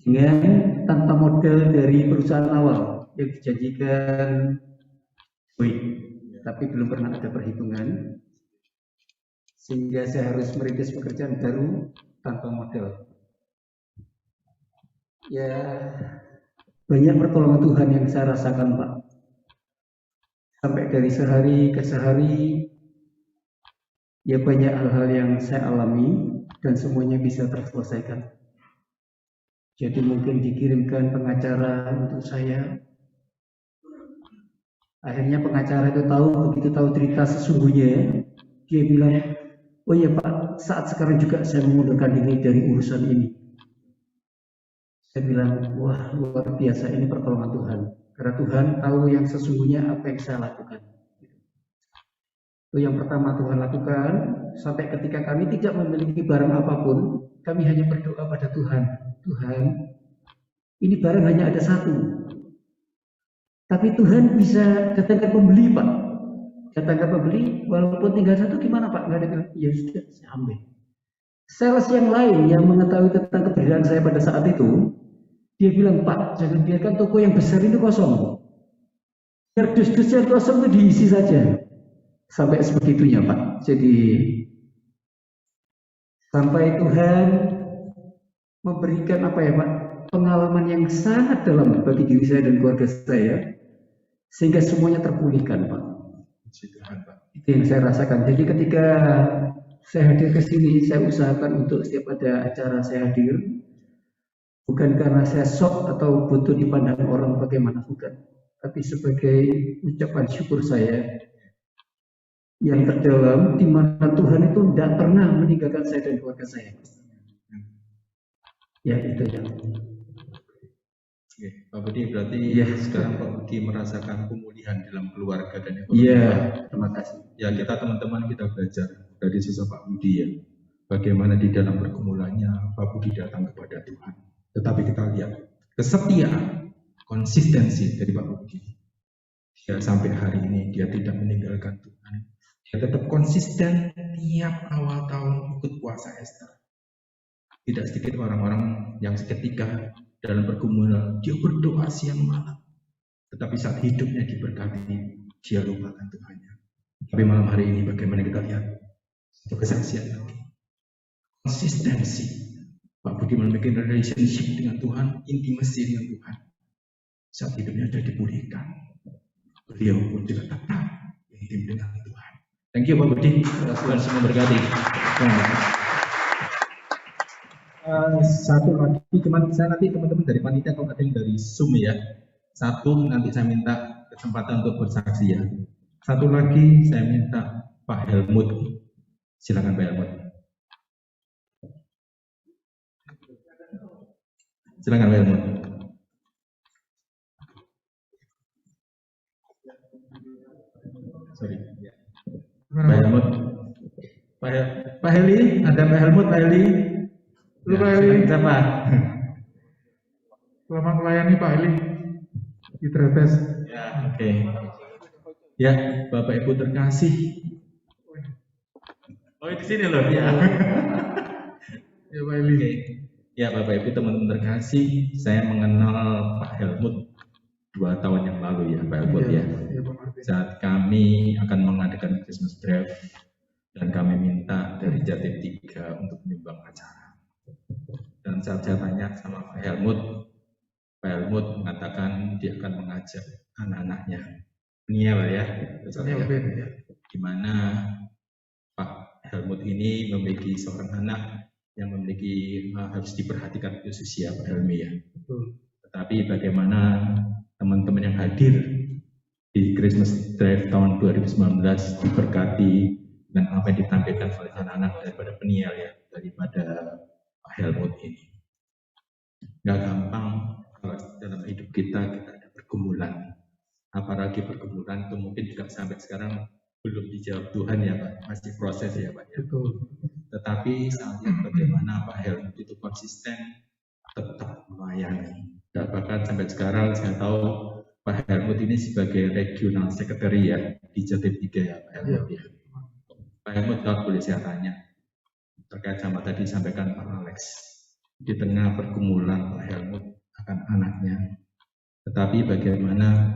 dengan tanpa modal dari perusahaan awal yang dijanjikan baik, tapi belum pernah ada perhitungan. Sehingga saya harus merintis pekerjaan baru tanpa modal. Ya, banyak pertolongan Tuhan yang saya rasakan Pak. Sampai dari sehari ke sehari, ya banyak hal-hal yang saya alami dan semuanya bisa terselesaikan. Jadi mungkin dikirimkan pengacara untuk saya. Akhirnya pengacara itu begitu tahu cerita sesungguhnya, dia bilang, oh ya Pak, saat sekarang juga saya mengundurkan diri dari urusan ini. Saya bilang, wah luar biasa, ini pertolongan Tuhan. Karena Tuhan tahu yang sesungguhnya apa yang saya lakukan. Itu yang pertama Tuhan lakukan, sampai ketika kami tidak memiliki barang apapun, kami hanya berdoa pada Tuhan. Tuhan, ini barang hanya ada satu. Tapi Tuhan bisa datangkan pembeli, Pak. Datangkan pembeli, walaupun tinggal satu, gimana Pak? Nggak ada, ya sudah, saya ambil. Sales yang lain yang mengetahui tentang keberadaan saya pada saat itu, dia bilang, Pak, jangan biarkan toko yang besar ini kosong. Biar dus-dus yang kosong itu diisi saja. Sampai sebegitunya, Pak. Jadi, sampai Tuhan memberikan apa ya, Pak? Pengalaman yang sangat dalam bagi diri saya dan keluarga saya, sehingga semuanya terpulihkan, Pak. Itu yang saya rasakan. Jadi ketika saya hadir ke sini, saya usahakan untuk setiap ada acara saya hadir, bukan karena saya sok atau butuh dipandang orang bagaimana, bukan, tapi sebagai ucapan syukur saya yang terdalam, di mana Tuhan itu tidak pernah meninggalkan saya dan keluarga saya. Ya itu yang. Oke, Pak Budi, berarti sekarang Pak Budi merasakan pemulihan dalam keluarga dan ekonomi. Iya, terima kasih. Ya, kita teman-teman kita belajar dari sosok Pak Budi ya. Bagaimana di dalam pergumulannya Pak Budi datang kepada Tuhan. Tetapi kita lihat kesetiaan, konsistensi dari Pak Budi. Dia sampai hari ini dia tidak meninggalkan Tuhan. Dia tetap konsisten tiap awal tahun ikut puasa Ester. Tidak sedikit orang-orang yang seketika dalam pergumulan, dia berdoa siang malam. Tetapi saat hidupnya diberkati, dia lupakan Tuhannya. Tapi malam hari ini bagaimana kita lihat? Itu kesaksian lagi. Konsistensi. Pak Budi memiliki relationship dengan Tuhan, intimasi dengan Tuhan. Saat hidupnya sudah dipulihkan, beliau pun juga tetap intim dengan Tuhan. Thank you Pak Budi. Tuhan semua berkati. Satu lagi, cuman saya nanti teman-teman dari panitia atau ada yang dari Zoom ya. Satu nanti saya minta kesempatan untuk bersaksi ya. Satu lagi saya minta Pak Helmut. Silakan Pak Helmut. Silakan Pak Helmut. Sorry. Pak Helmut. Pak Heli, ada Pak Helmut, Pak Heli. Halo Pak Heli. Siapa? Selamat melayani Pak Heli di Tretes. Ya, oke. Ya, Bapak Ibu terkasih. Oh, di sini loh. Ya. Ya Pak Heli. Oke. Ya, Bapak Ibu teman-teman terkasih, saya mengenal Pak Helmut 2 tahun yang lalu ya, Pak Helmut ya. Saat kami akan mengadakan Christmas Drive dan kami minta dari Jatim 3 untuk menyumbang acara. Dan saat saya tanya sama Pak Helmut mengatakan dia akan mengajak anak-anaknya Niel ya, di mana Pak Helmut ini memiliki seorang anak yang memiliki harus diperhatikan khusus ya Pak Helmi ya. Tetapi bagaimana teman-teman yang hadir di Christmas Drive tahun 2019 diberkati dengan apa yang ditampilkan oleh anak-anak daripada peniel ya, daripada Pak Helmut ini. Nggak gampang kalau dalam hidup kita ada pergumulan, apalagi pergumulan itu mungkin juga sampai sekarang belum dijawab Tuhan ya Pak, masih proses ya Pak. Betul. Tetapi saat lihat bagaimana Pak Helmut itu konsisten tetap melayani. Dan bahkan sampai sekarang saya tahu Pak Helmut ini sebagai regional secretary ya di Jatim 3 ya Pak Helmut ya. Pak Helmut kalau boleh saya tanya terkait sama tadi disampaikan Pak Alex, di tengah pergumulan Pak Helmut akan anaknya, tetapi bagaimana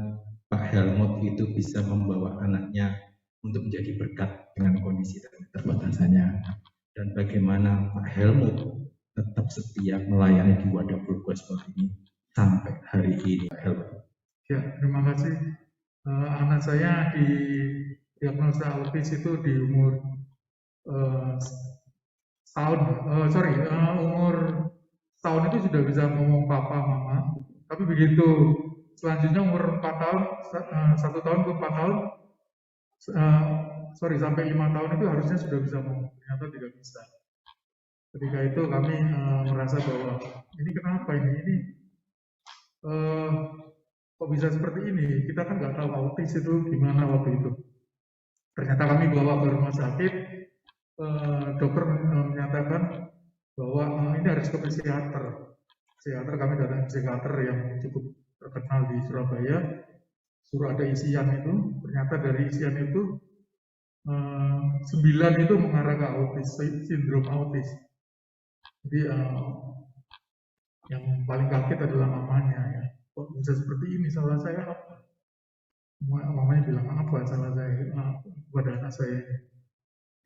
Pak Helmut itu bisa membawa anaknya untuk menjadi berkat dengan kondisi dan keterbatasannya, dan bagaimana Pak Helmut tetap setia melayani di Wadah Gospel ini sampai hari ini Pak Helmut. Ya, terima kasih. Anak saya di diagnosa autis itu di umur umur setahun itu sudah bisa ngomong papa, mama. Tapi begitu selanjutnya umur 4 tahun, 1 tahun ke 4 tahun, sampai 5 tahun itu harusnya sudah bisa ngomong. Ternyata tidak bisa. Ketika itu kami merasa bahwa ini kenapa ini kok bisa seperti ini? Kita kan nggak tahu autis itu gimana waktu itu. Ternyata kami bawa ke rumah sakit, dokter menyatakan bahwa ini harus ke psikiater. Psikiater, kami datang ke psikiater yang cukup terkenal di Surabaya, suruh ada isian itu. Ternyata dari isian itu 9 itu mengarah ke autis, sindrom autis. Jadi yang paling kaget adalah mamanya ya. Kok bisa seperti ini, salah saya apa? Mamanya bilang apa salah saya kepada anak saya.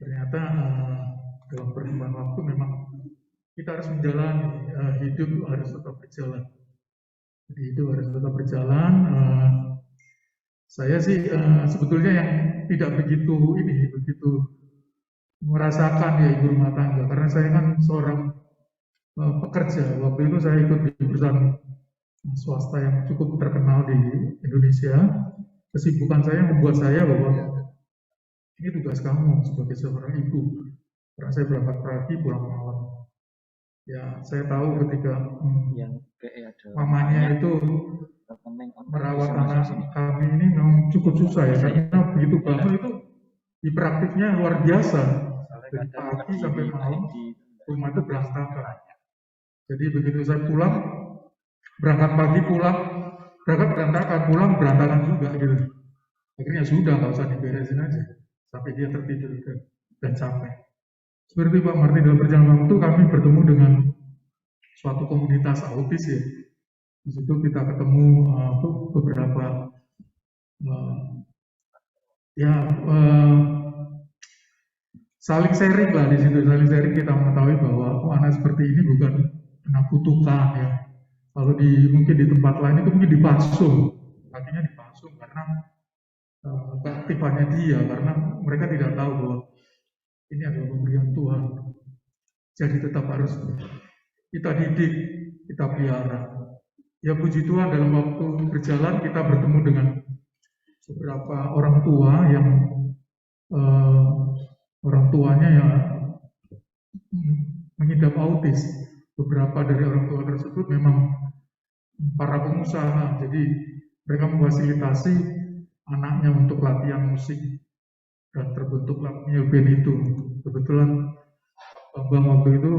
Ternyata dalam perkembangan waktu memang kita harus menjalani, hidup harus tetap berjalan. Jadi hidup harus tetap berjalan. Saya sih sebetulnya yang tidak begitu merasakan ya ibu rumah tangga, karena saya kan seorang pekerja. Waktu itu saya ikut di perusahaan swasta yang cukup terkenal di Indonesia. Kesibukan saya membuat saya bahwa ini tugas kamu sebagai seorang ibu. Karena saya berangkat pagi pulang malam. Ya, saya tahu ketika mamanya itu merawat anak kami ini memang cukup susah ya. Karena begitu bangun itu di praktiknya luar biasa. Dari pagi sampai malam rumah itu berantakan. Jadi begitu saya pulang, berangkat pagi pulang, berangkat berantakan, pulang berantakan juga gitu. Akhirnya sudah, nggak usah diberesin aja, sampai dia tertidur dan capek. Seperti Pak Martin, dalam perjalanan waktu kami bertemu dengan suatu komunitas autis ya. Di situ kita ketemu beberapa saling sharing lah di situ, saling sharing kita mengetahui bahwa anak seperti ini bukan kena kutukan ya. Kalau mungkin di tempat lain itu mungkin dipasung, artinya dipasung karena keaktifannya dia, karena mereka tidak tahu bahwa ini adalah pemberian Tuhan. Jadi tetap harus kita didik, kita pelihara. Ya puji Tuhan, dalam waktu berjalan kita bertemu dengan beberapa orang tua yang orang tuanya ya mengidap autis. Beberapa dari orang tua tersebut memang para pengusaha, jadi mereka memfasilitasi anaknya untuk latihan musik dan terbentuklah band itu. Kebetulan Bang waktu itu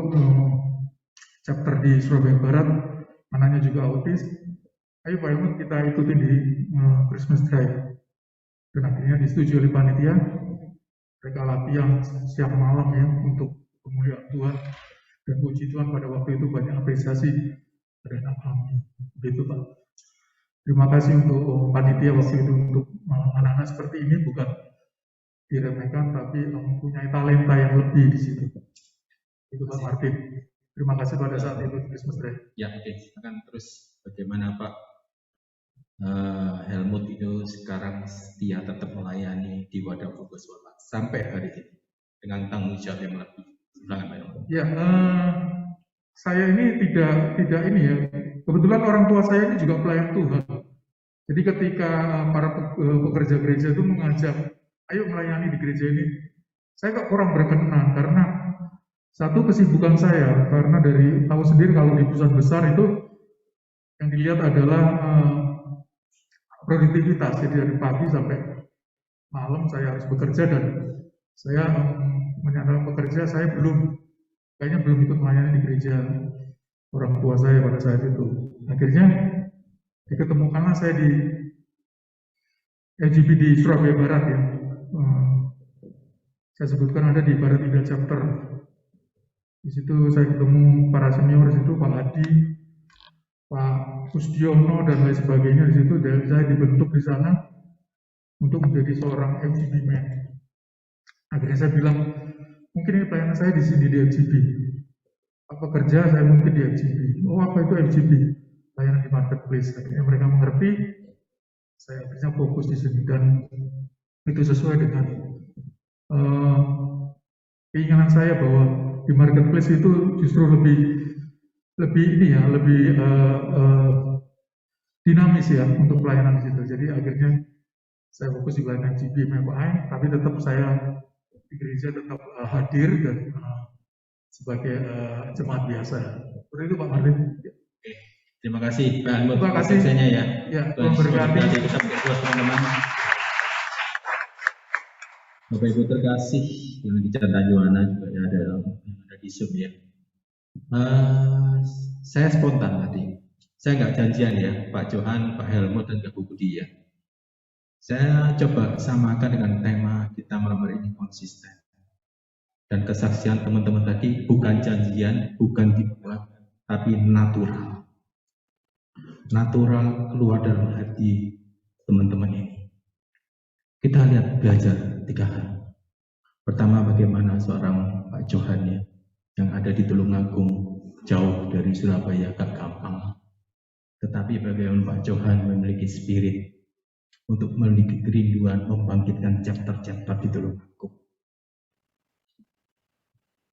chapter di Surabaya Barat, anaknya juga autis. Ayo Pak Helmut, kita ikutin di Christmas Drive. Dan akhirnya disetujui oleh panitia, mereka latihan siang malam ya untuk kemuliaan Tuhan. Dan puji Tuhan pada waktu itu banyak apresiasi dari anak kami. Begitu Pak. Terima kasih untuk panitia waktu itu, untuk anak-anak seperti ini bukan diremehkan, tapi mempunyai talenta yang lebih di situ. Itu Pak Martin. Terima kasih pada saat itu Christmas Drive. Ya, oke. Silakan terus bagaimana Pak Helmut itu sekarang setia tetap melayani di Wadah Fokus Walat sampai hari ini dengan tanggung jawab yang lebih. Silakan Pak Helmut. Ya, saya ini tidak ini ya. Kebetulan orang tua saya ini juga pelayan Tuhan. Jadi ketika para pekerja gereja itu mengajak, ayo melayani di gereja ini, saya kok kurang berkenan karena satu kesibukan saya, karena dari tahu sendiri kalau di perusahaan besar itu yang dilihat adalah produktivitas. Jadi dari pagi sampai malam saya harus bekerja dan saya menyatakan pekerja, saya kayaknya belum ikut melayani di gereja orang tua saya pada saat itu. Akhirnya diketemukanlah saya di LGB di Surabaya Barat ya. Saya sebutkan ada di Barat Indah Chapter. Di situ saya ketemu para senior di situ, Pak Adi, Pak Kusdiono dan lain sebagainya di situ. Dan saya dibentuk di sana untuk menjadi seorang LGB man. Akhirnya saya bilang, mungkin ini pelayanan saya di sini di LGB. Apa kerja saya mungkin di LGB. Oh, apa itu LGB? Layanan di marketplace. Akhirnya mereka mengerti. Saya akhirnya fokus di sini dan itu sesuai dengan keinginan saya bahwa di marketplace itu justru lebih lebih ini ya, lebih dinamis ya untuk pelayanan di situ. Jadi akhirnya saya fokus di pelayanan GBMFI, tapi tetap saya di gereja tetap hadir dan sebagai jemaat biasa. Seperti itu Pak Martin. Terima kasih Pak Helmut Terima atas kasih. saksinya ya. Ya, Tuhan Tuhan berkati. kita berdoa teman-teman. Bapak Ibu terkasih yang di Jalan Yohana juga ya, ada di Zoom ya. Saya spontan tadi. Saya nggak janjian ya, Pak Johan, Pak Helmut, dan Bu Budi ya. Saya coba samakan dengan tema kita malam hari ini, konsisten. Dan kesaksian teman-teman tadi bukan janjian, bukan dibuat, tapi natural. Natural keluar dalam hati teman-teman ini. Kita lihat belajar 3 hal. Pertama, bagaimana seorang Pak Johan ya, yang ada di Tulungagung, jauh dari Surabaya, gak gampang. Tetapi bagaimana Pak Johan memiliki spirit untuk memiliki kerinduan membangkitkan chapter-chapter di Tulungagung.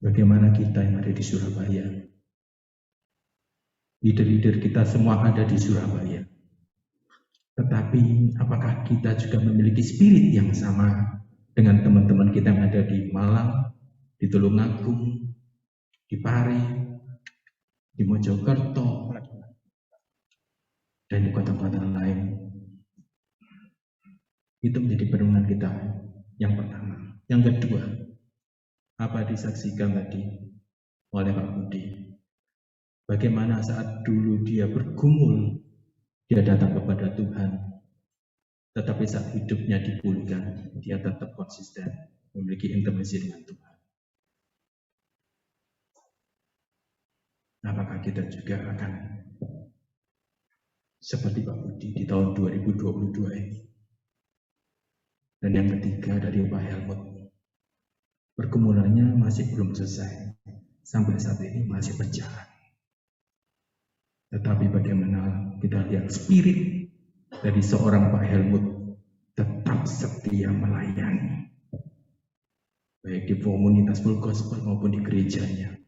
Bagaimana kita yang ada di Surabaya? Leader-leader kita semua ada di Surabaya. Tetapi apakah kita juga memiliki spirit yang sama dengan teman-teman kita yang ada di Malang, di Tulungagung, di Pare, di Mojokerto, dan di kota-kota lain? Itu menjadi perenungan kita yang pertama. Yang kedua, apa disaksikan tadi oleh Pak Budi? Bagaimana saat dulu dia bergumul, dia datang kepada Tuhan, tetapi saat hidupnya dipulihkan, dia tetap konsisten, memiliki intimasi dengan Tuhan. Apakah kita juga akan seperti Pak Budi di tahun 2022 ini? Dan yang ketiga dari Pak Helmut, pergumulannya masih belum selesai, sampai saat ini masih berjalan. Tetapi bagaimana kita lihat spirit dari seorang Pak Helmut tetap setia melayani, baik di komunitas full gospel maupun di gerejanya.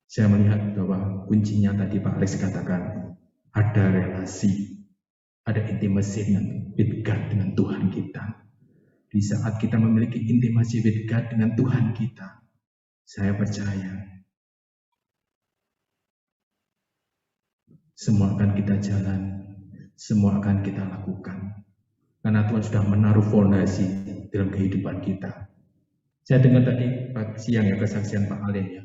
Saya melihat bahwa kuncinya tadi Pak Alex katakan, ada relasi, ada intimasi with God dengan Tuhan kita. Di saat kita memiliki intimasi with God dengan Tuhan kita, saya percaya semua akan kita jalan, semua akan kita lakukan. Karena Tuhan sudah menaruh fondasi dalam kehidupan kita. Saya dengar tadi pagi siang ya kesaksian Pak Alin ya.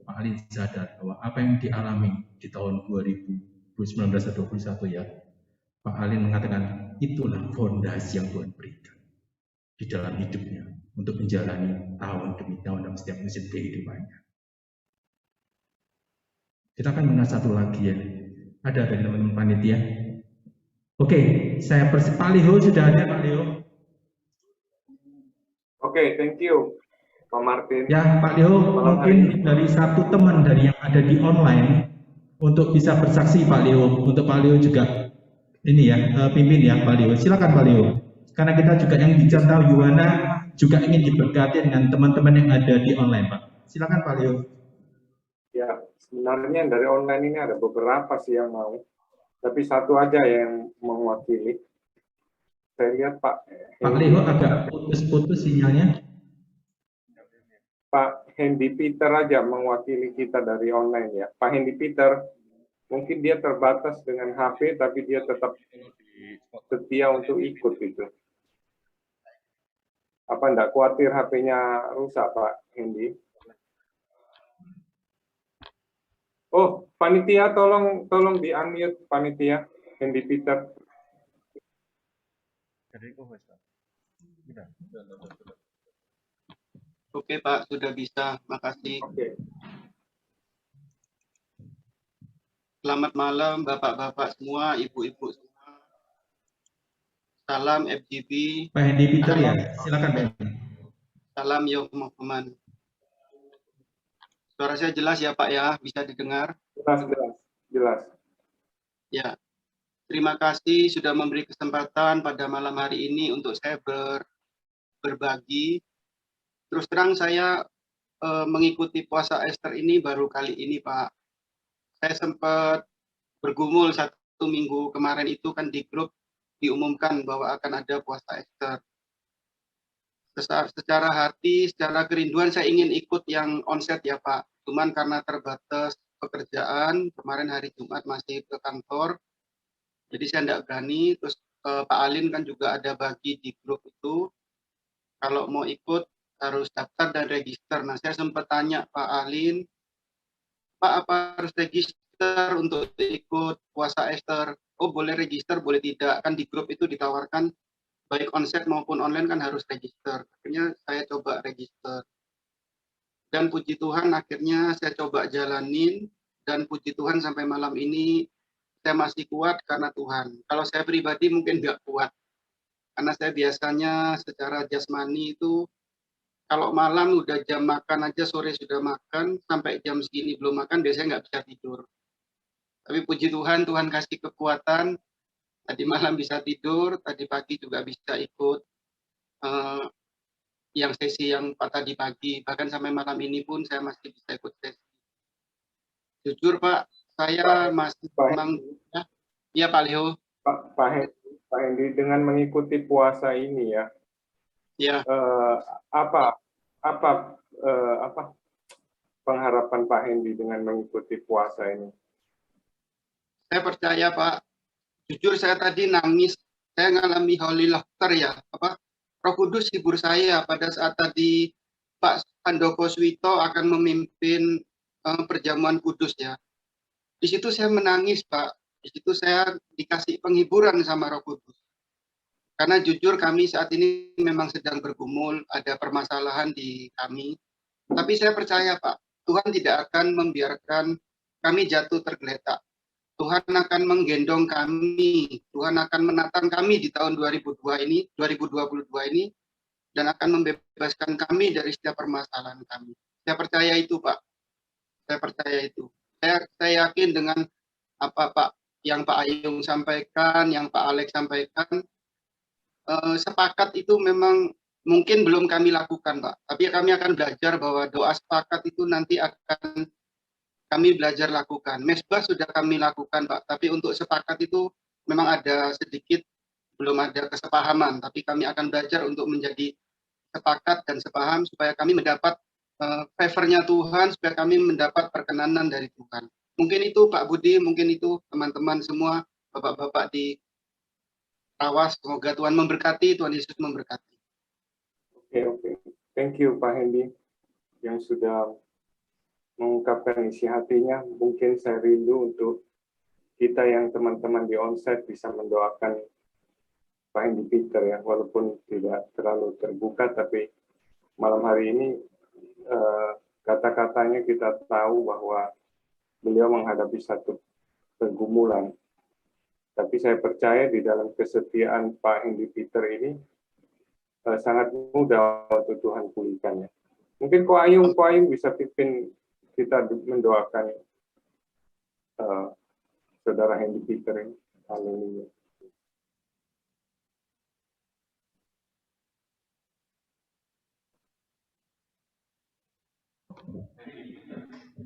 Pak Alin sadar bahwa apa yang dialami di tahun 2019-2021 ya, Pak Alin mengatakan itulah fondasi yang Tuhan berikan di dalam hidupnya untuk menjalani tahun demi tahun dalam setiap musim kehidupannya. Kita akan mengenal satu lagi ya. Ada dari teman-teman panitia. Oke, saya Pak Liho sudah ada Pak Liho. Oke, thank you Pak Martin. Ya Pak Liho, mungkin dari satu teman dari yang ada di online untuk bisa bersaksi Pak Liho. Untuk Pak Liho juga ini ya, pimpin ya Pak Liho. Silakan Pak Liho. Karena kita juga yang bicara Yohana juga ingin diberkati dengan teman-teman yang ada di online Pak. Silakan Pak Liho. Ya, sebenarnya dari online ini ada beberapa sih yang mau, tapi satu aja yang mewakili. Saya lihat Pak Liho agak putus-putus sinyalnya. Pak Hendy Peter aja mewakili kita dari online ya. Pak Hendy Peter, mungkin dia terbatas dengan HP, tapi dia tetap setia untuk ikut itu. Apa enggak khawatir HP-nya rusak Pak Hendy? Oh, panitia tolong di unmute panitia Hendy Peter. Oke Pak, sudah bisa. Makasih. Oke. Selamat malam Bapak-bapak semua, Ibu-ibu semua. Salam FGB. Pak Hendy Peter ya, silakan Pak. Salam Yom Aman. Suara saya jelas ya Pak ya, bisa didengar? Jelas. Ya, terima kasih sudah memberi kesempatan pada malam hari ini untuk saya berbagi. Terus terang saya mengikuti puasa Ester ini baru kali ini Pak. saya sempat bergumul 1 minggu kemarin itu kan di grup diumumkan bahwa akan ada puasa Ester. Secara hati, secara kerinduan saya ingin ikut yang onset ya Pak. Cuman karena terbatas pekerjaan, kemarin hari Jumat masih ke kantor, jadi saya tidak berani. Terus Pak Alin kan juga ada bagi di grup itu, kalau mau ikut harus daftar dan register. Nah saya sempat tanya Pak Alin, Pak apa harus register untuk ikut puasa Ester? Oh boleh register, boleh tidak. Kan di grup itu ditawarkan baik onset maupun online kan harus register. Akhirnya saya coba register. Dan puji Tuhan akhirnya saya coba jalanin, dan puji Tuhan sampai malam ini saya masih kuat karena Tuhan. Kalau saya pribadi mungkin nggak kuat. Karena saya biasanya secara jasmani itu kalau malam udah jam makan aja, sore sudah makan, sampai jam segini belum makan, biasanya nggak bisa tidur. Tapi puji Tuhan, Tuhan kasih kekuatan. Tadi malam bisa tidur, tadi pagi juga bisa ikut yang sesi yang tadi pagi. Bahkan sampai malam ini pun saya masih bisa ikut sesi. Jujur Pak, saya masih memang ya Pak Leo. Pak Hendy, dengan mengikuti puasa ini ya, apa pengharapan Pak Hendy dengan mengikuti puasa ini? Saya percaya Pak, jujur saya tadi nangis, saya ngalami holy laughter ya, Roh Kudus hibur saya pada saat tadi Pak Handoko Suwito akan memimpin perjamuan kudus ya. Di situ saya menangis Pak, di situ saya dikasih penghiburan sama Roh Kudus. Karena jujur kami saat ini memang sedang bergumul, ada permasalahan di kami. Tapi saya percaya Pak, Tuhan tidak akan membiarkan kami jatuh tergeletak. Tuhan akan menggendong kami, Tuhan akan menatang kami di tahun 2022 ini, dan akan membebaskan kami dari setiap permasalahan kami. Saya percaya itu Pak, saya percaya itu. Saya yakin dengan apa Pak, yang Pak Ayung sampaikan, yang Pak Alex sampaikan, sepakat itu memang mungkin belum kami lakukan Pak, tapi kami akan belajar bahwa doa sepakat itu nanti akan kami belajar lakukan. Mesbah sudah kami lakukan Pak, tapi untuk sepakat itu memang ada sedikit belum ada kesepahaman, tapi kami akan belajar untuk menjadi sepakat dan sepaham supaya kami mendapat favor-nya Tuhan, supaya kami mendapat perkenanan dari Tuhan. Mungkin itu Pak Budi, mungkin itu teman-teman semua, Bapak-bapak di Rawas, semoga Tuhan memberkati, Tuhan Yesus memberkati. Oke. Thank you Pak Hendy yang sudah mengungkapkan isi hatinya. Mungkin saya rindu untuk kita yang teman-teman di onsite bisa mendoakan Pak Hendy Peter ya, walaupun tidak terlalu terbuka, tapi malam hari ini kata-katanya kita tahu bahwa beliau menghadapi satu pergumulan. Tapi saya percaya di dalam kesetiaan Pak Hendy Peter ini sangat mudah untuk Tuhan pulihkannya. Mungkin Ko Ayung bisa pimpin kita mendoakan saudara Hendy Peter ini. Haleluya.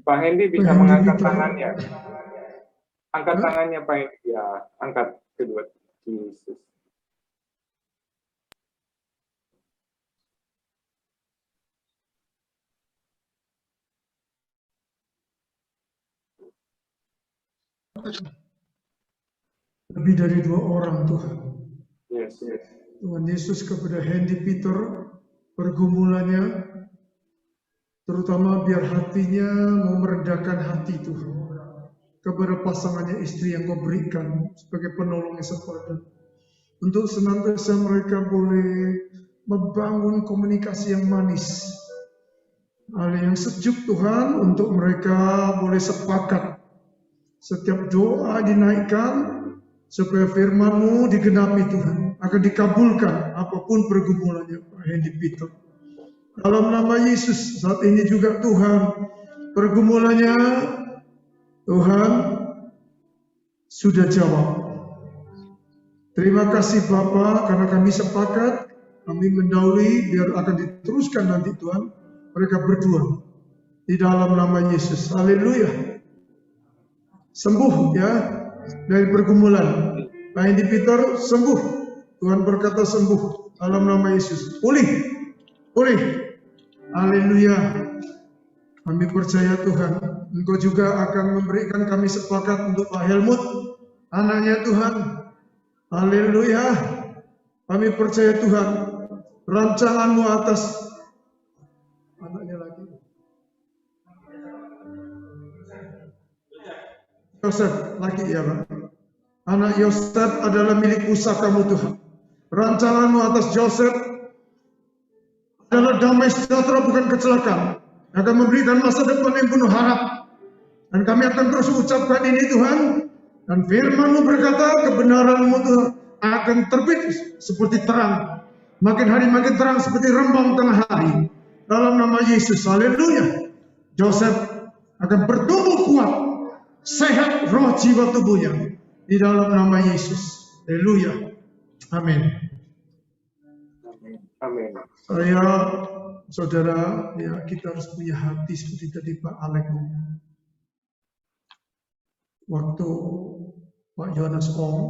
Pak Hendy bisa mengangkat tangannya. Angkat tangannya Pak Hendy. Ya, angkat kedua. Yesus. Lebih dari 2 orang Tuhan. Yes. Tuhan Yesus kepada Hendy Peter, pergumulannya, terutama biar hatinya mau meredakan hati Tuhan. Kepada pasangannya istri yang Kau berikan sebagai penolong yang sepadan. Untuk senantiasa mereka boleh membangun komunikasi yang manis. Hal yang sejuk Tuhan untuk mereka boleh sepakat. Setiap doa dinaikkan supaya firman-Mu digenapi Tuhan. Akan dikabulkan apapun pergumulannya Pak Hendy Peter. Dalam nama Yesus saat ini juga Tuhan, pergumulannya Tuhan sudah jawab. Terima kasih Bapa karena kami sepakat, kami mendahului biar akan diteruskan nanti Tuhan. Mereka berdua di dalam nama Yesus. Haleluya. sembuh ya dari pergumulan. Pak Hendy Peter sembuh. Tuhan berkata sembuh dalam nama Yesus. Pulih. Haleluya. Kami percaya Tuhan, Engkau juga akan memberikan kami sepakat untuk Pak Helmut, anaknya Tuhan. Haleluya. Kami percaya Tuhan, rancangan-Mu atas anaknya lagi. Yosef, lagi ya Pak. Anak Yosef adalah milik pusakamu Tuhan. Rancangan-Mu atas Yosef adalah damai sejahtera bukan kecelakaan. Akan memberikan masa depan yang penuh harap. Dan kami akan terus ucapkan ini Tuhan. Dan firman-Mu berkata kebenaran-Mu Tuhan akan terbit seperti terang. Makin hari makin terang seperti rembang tengah hari. Dalam nama Yesus, haleluya. Yosef akan bertumbuh kuat, sehat roh jiwa tubuhnya. Di dalam nama Yesus. Haleluya. Amin. Amin. Saya, saudara, ya kita harus punya hati seperti tadi Pak Alek. Waktu Pak Yohanes Ong,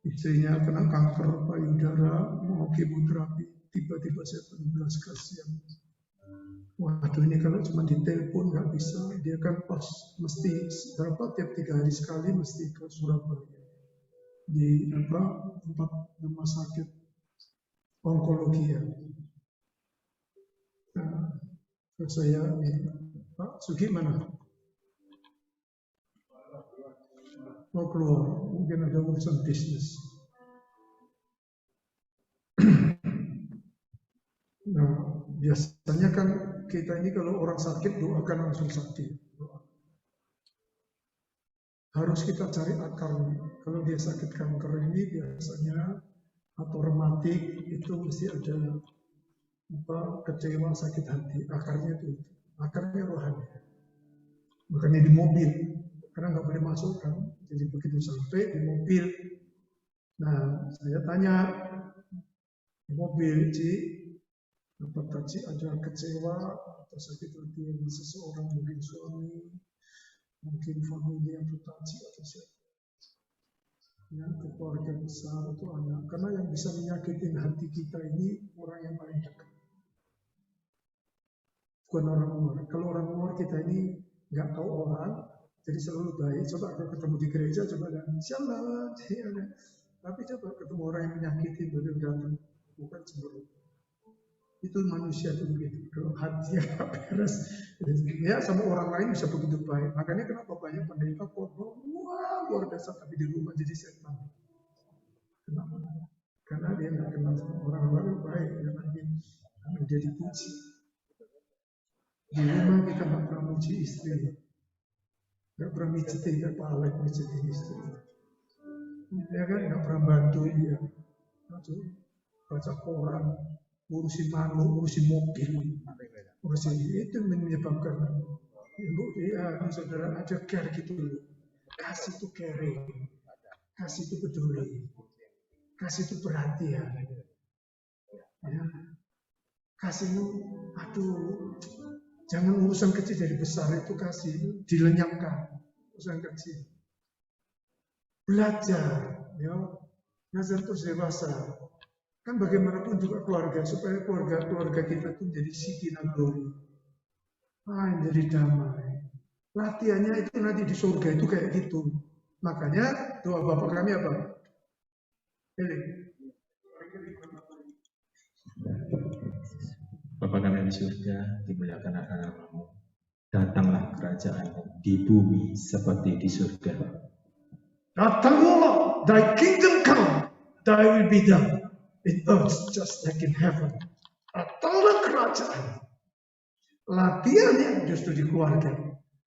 istrinya kena kanker payudara, mau kemoterapi, tiba-tiba saya 15 kasihan. Waduh, ini kalau cuma ditelepon nggak bisa, dia kan pas mesti berapa tiap 3 hari sekali mesti ke Surabaya di tempat rumah sakit onkologi ya. Nah, saya Pak Sugi mana? Mau keluar, mungkin ada urusan bisnis. Nah, biasanya kan kita ini kalau orang sakit doakan langsung sakit. Harus kita cari akarnya. Kalau dia sakit kanker ini biasanya atau rematik itu mesti ada kecewa, sakit hati. Akarnya itu, akarnya rohani. Makanya di mobil, karena nggak boleh masuk kan. Jadi begitu sampai di mobil, nah saya tanya di mobil, Ci, apakah Ci ada kecewa atau sakit hati dengan seseorang, mungkin suami, mungkin famili atau Ci atau siapa? Ya, keluarga besar atau anak. Karena yang bisa menyakitin hati kita ini orang yang paling dekat. Bukan orang luar. Kalau orang luar kita ini nggak tahu orang, jadi selalu baik. Coba kalau ketemu di gereja, coba dan shalom. Tapi coba ketemu orang yang menyakitin, baru datang. Bukan cemburu. Itu manusia itu begitu. Kalau hati yang beres, ya sama orang lain bisa begitu baik. Makanya kenapa banyak pendeta korban, wah luar biasa, tapi di rumah jadi setan. Kenapa? Karena dia nggak kenal sama orang lain baik, karena dia dipuji. Di rumah kita nggak pernah puji istri, nggak pernah mijetin kepala, mijetin istri. Ya kan nggak pernah bantu dia, baca koran. Ngurusin malu, ngurusin mobil, ngurusin itu menyebabkan ibu saudara ada care gitu loh. Kasih itu caring, kasih itu peduli, kasih itu perhatian. Ya. Kasih itu, aduh, jangan urusan kecil dari besar itu kasih, dilenyapkan urusan kecil. Belajar, ya, belajar terus dewasa. Kan bagaimanapun juga keluarga, supaya keluarga kita itu menjadi sikinan glory. Jadi damai. Latihannya itu nanti di surga itu kayak gitu. Makanya doa Bapak kami apa? Bapa kami di surga, dimuliakan akan nama-Mu. Datanglah kerajaan-Mu di bumi seperti di surga. Datanglah, Thy kingdom come, Thy will be done. It earth just like in heaven. Datanglah kerajaan. Latihannya justru di keluarga,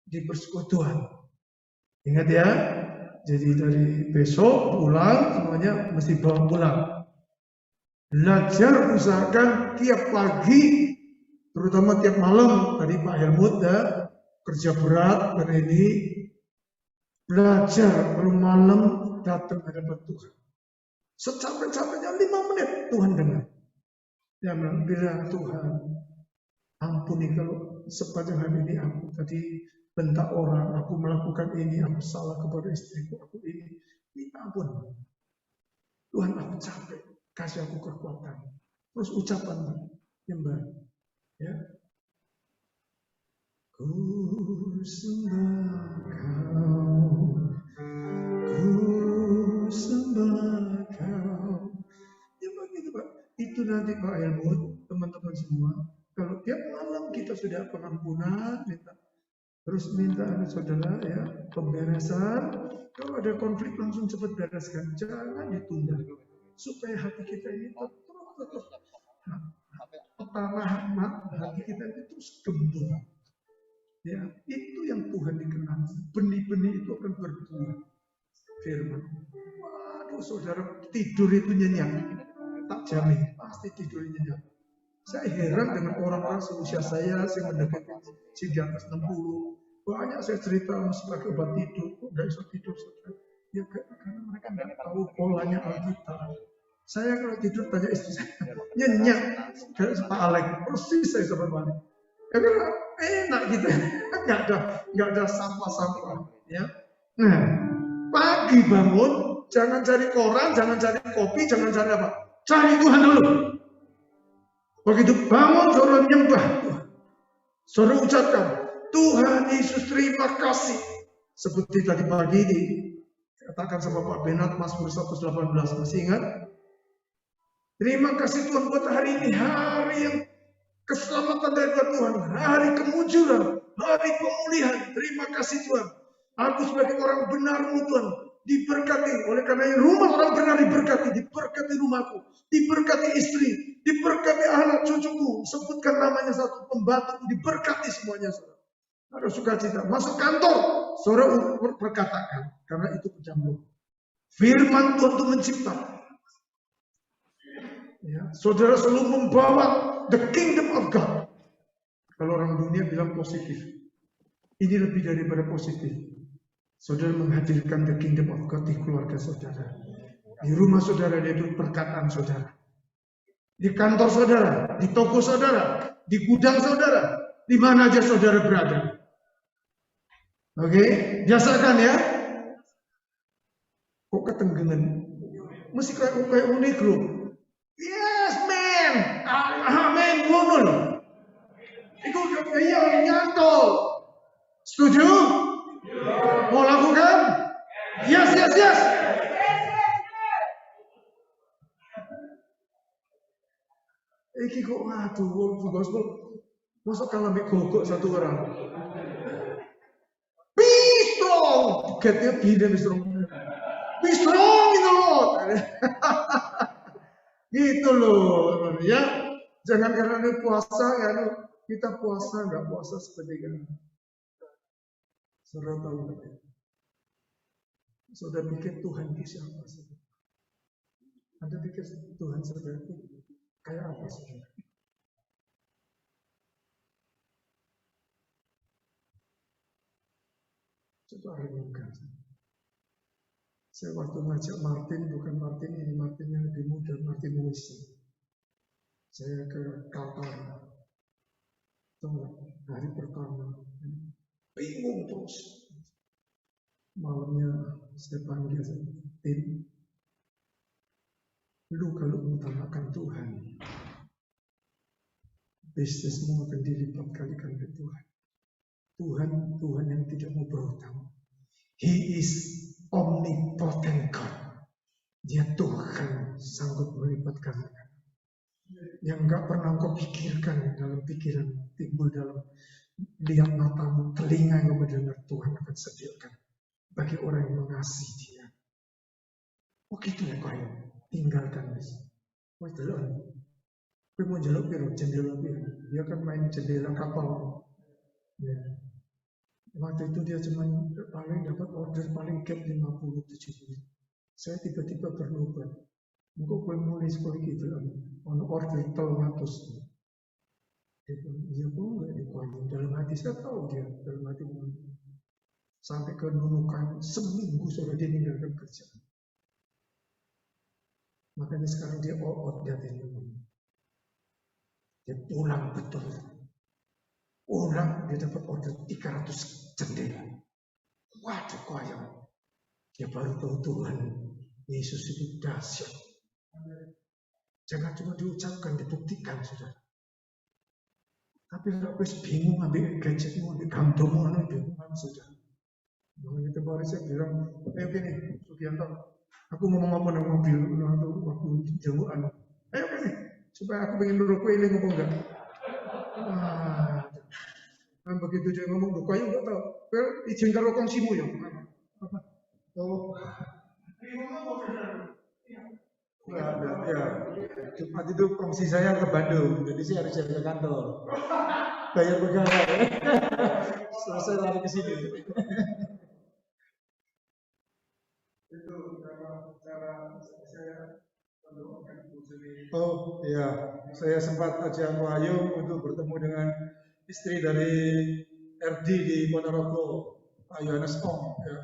di persekutuan. Ingat ya, jadi dari besok pulang semuanya mesti bawa pulang. Belajar, usahakan tiap pagi, terutama tiap malam. Tadi Pak Helmut ya, kerja berat karena ini belajar kalau malam datang hadapan Tuhan. Secapek-capeknya 5 menit Tuhan dengar. Ya bilang Tuhan, ampuni kalau sepanjang hari ini aku tadi bentak orang, aku melakukan ini, aku salah kepada istriku, aku ini. Minta ampun. Tuhan, aku capek, kasih aku kekuatan. Terus ucapan nyembah. Ya. Ku sembah Kau, ku sembah Kau. Ya begitu Pak. Itu nanti Pak Helmut, teman-teman semua. Kalau tiap malam kita sudah pengampunan, terus minta saudara ya pemberesan. Kalau ada konflik langsung cepat bereskan, jangan ditunda. Supaya hati kita ini terus tanah hati kita itu terus gembur. Ya, itu yang Tuhan dikenal. Benih-benih itu akan berbuah. Firman. Waduh, saudara tidur itu nyenyak. Tak jamin, pasti tidur nyenyak. Saya heran dengan orang-orang seusia saya, saya mendekati si di atas 60. Banyak saya cerita masih pakai obat tidur, kok nggak bisa tidur. Ya karena mereka nggak tahu polanya Alkitab. Saya kalau tidur tanya istri saya, nyenyak. Kayak Pak Alek, persis saya sama Pak Alek. Ya karena enak gitu, nggak ada sampah-sampah. Ya. Nah, pagi bangun, jangan cari koran, jangan cari kopi, jangan cari apa. Cari Tuhan dulu. Begitu bangun, saudara menyembah Tuhan. Saudara ucapkan, Tuhan Yesus terima kasih. Seperti tadi pagi ini, katakan sama Pak Benat, Mazmur 118, masih ingat? Terima kasih Tuhan buat hari ini, hari yang keselamatan dari Tuhan, hari kemujuran, hari pemulihan. Terima kasih Tuhan. Aku sebagai orang benar-Mu Tuhan, diberkati. Oleh karena rumah orang benar diberkati rumahku, diberkati istri, diberkati anak cucuku. Sebutkan namanya satu, pembantu, diberkati semuanya. Ada sukacita. Masuk kantor, saudara berkatakan, karena itu penjamin. Firman Tuhan itu mencipta. Ya, saudara selalu membawa the kingdom of God. Kalau orang dunia bilang positif, ini lebih daripada positif. Saudara menghadirkan the kingdom of God di keluarga saudara, di rumah saudara, yaitu perkataan saudara, di kantor saudara, di toko saudara, di gudang saudara, di mana aja saudara berada. Oke, biasakan ya. Kok ketenggengan? Mesti kayak negro. Yes, man. Amen, ngono lho. Iku iya nyantol. Setuju? Mau lakukan? Yes. Iki kok waduh, gospel. Masuk kalau ambil gogok satu orang. Be strong. Getnya be strong. Be strong in the Lord. Gitu loh, ya. Jangan karena ini puasa ya, kita puasa nggak puasa seperti kan. Saudara tahu nggak? Saudara pikir Tuhan itu siapa? Anda pikir Tuhan saudara itu kayak apa saudara? Coba renungkan. Saya waktu ngajak Martin, bukan Martin ini, Martin yang lebih muda, Martin Wilson. Saya ke Qatar. Hari pertama, bingung terus. Malamnya saya panggil tim. Lu kalau mengutamakan Tuhan, bisnismu akan dilipat kalikan ke Tuhan. Tuhan yang tidak mau berhutang. He is omnipotent God. Dia Tuhan sanggup melipat gandakan. Yang enggak pernah kau pikirkan dalam pikiran, timbul dalam lihat matamu, telinga yang mendengar, Tuhan akan sediakan bagi orang yang mengasihi Dia. Oh gitu ya kau tinggalkan bis. Wah jalan. Kau mau jalan biru, jendela biru. Dia kan main jendela kapal. Ya. Waktu itu dia cuma paling dapat order paling gap 50-70. Saya tiba-tiba berubah. Engkau boleh mulai sekolah gitu kan. Ono order 300. Dia pun nggak dikuatin. Dalam hati saya tahu dia. Dalam hati sampai ke Nunukan seminggu sudah dia meninggalkan kerjaan. Makanya sekarang dia all out dia pulang betul. orang dia dapat order 300 jendela. Waduh koyong. Dia baru tahu Tuhan Yesus itu dahsyat. Jangan cuma diucapkan, dibuktikan, saudara. Tapi kalau bingung ambil gadgetmu, ambil gantomu, bingung kan, saudara. Makanya kemarin saya bilang, gini, Sugianto, aku ngomong apa nang mobil, waktu jauhan. Ayo gini, supaya aku pengen dulu ini ngomong enggak. Nah, begitu dia ngomong, kau yang enggak tahu. Well, izin karo kongsimu ya. Apa? Oh. Enggak ada, ya. Jumat itu kongsi saya ke Bandung, jadi saya harus jaga kantor. Bayar pegawai. Selesai lari ke sini. Itu cara saya mendoakan Ibu Seni. Oh iya, saya sempat ajak Pak Ayung untuk bertemu dengan istri dari RD di Ponorogo, Pak Yohanes Ong. Ya.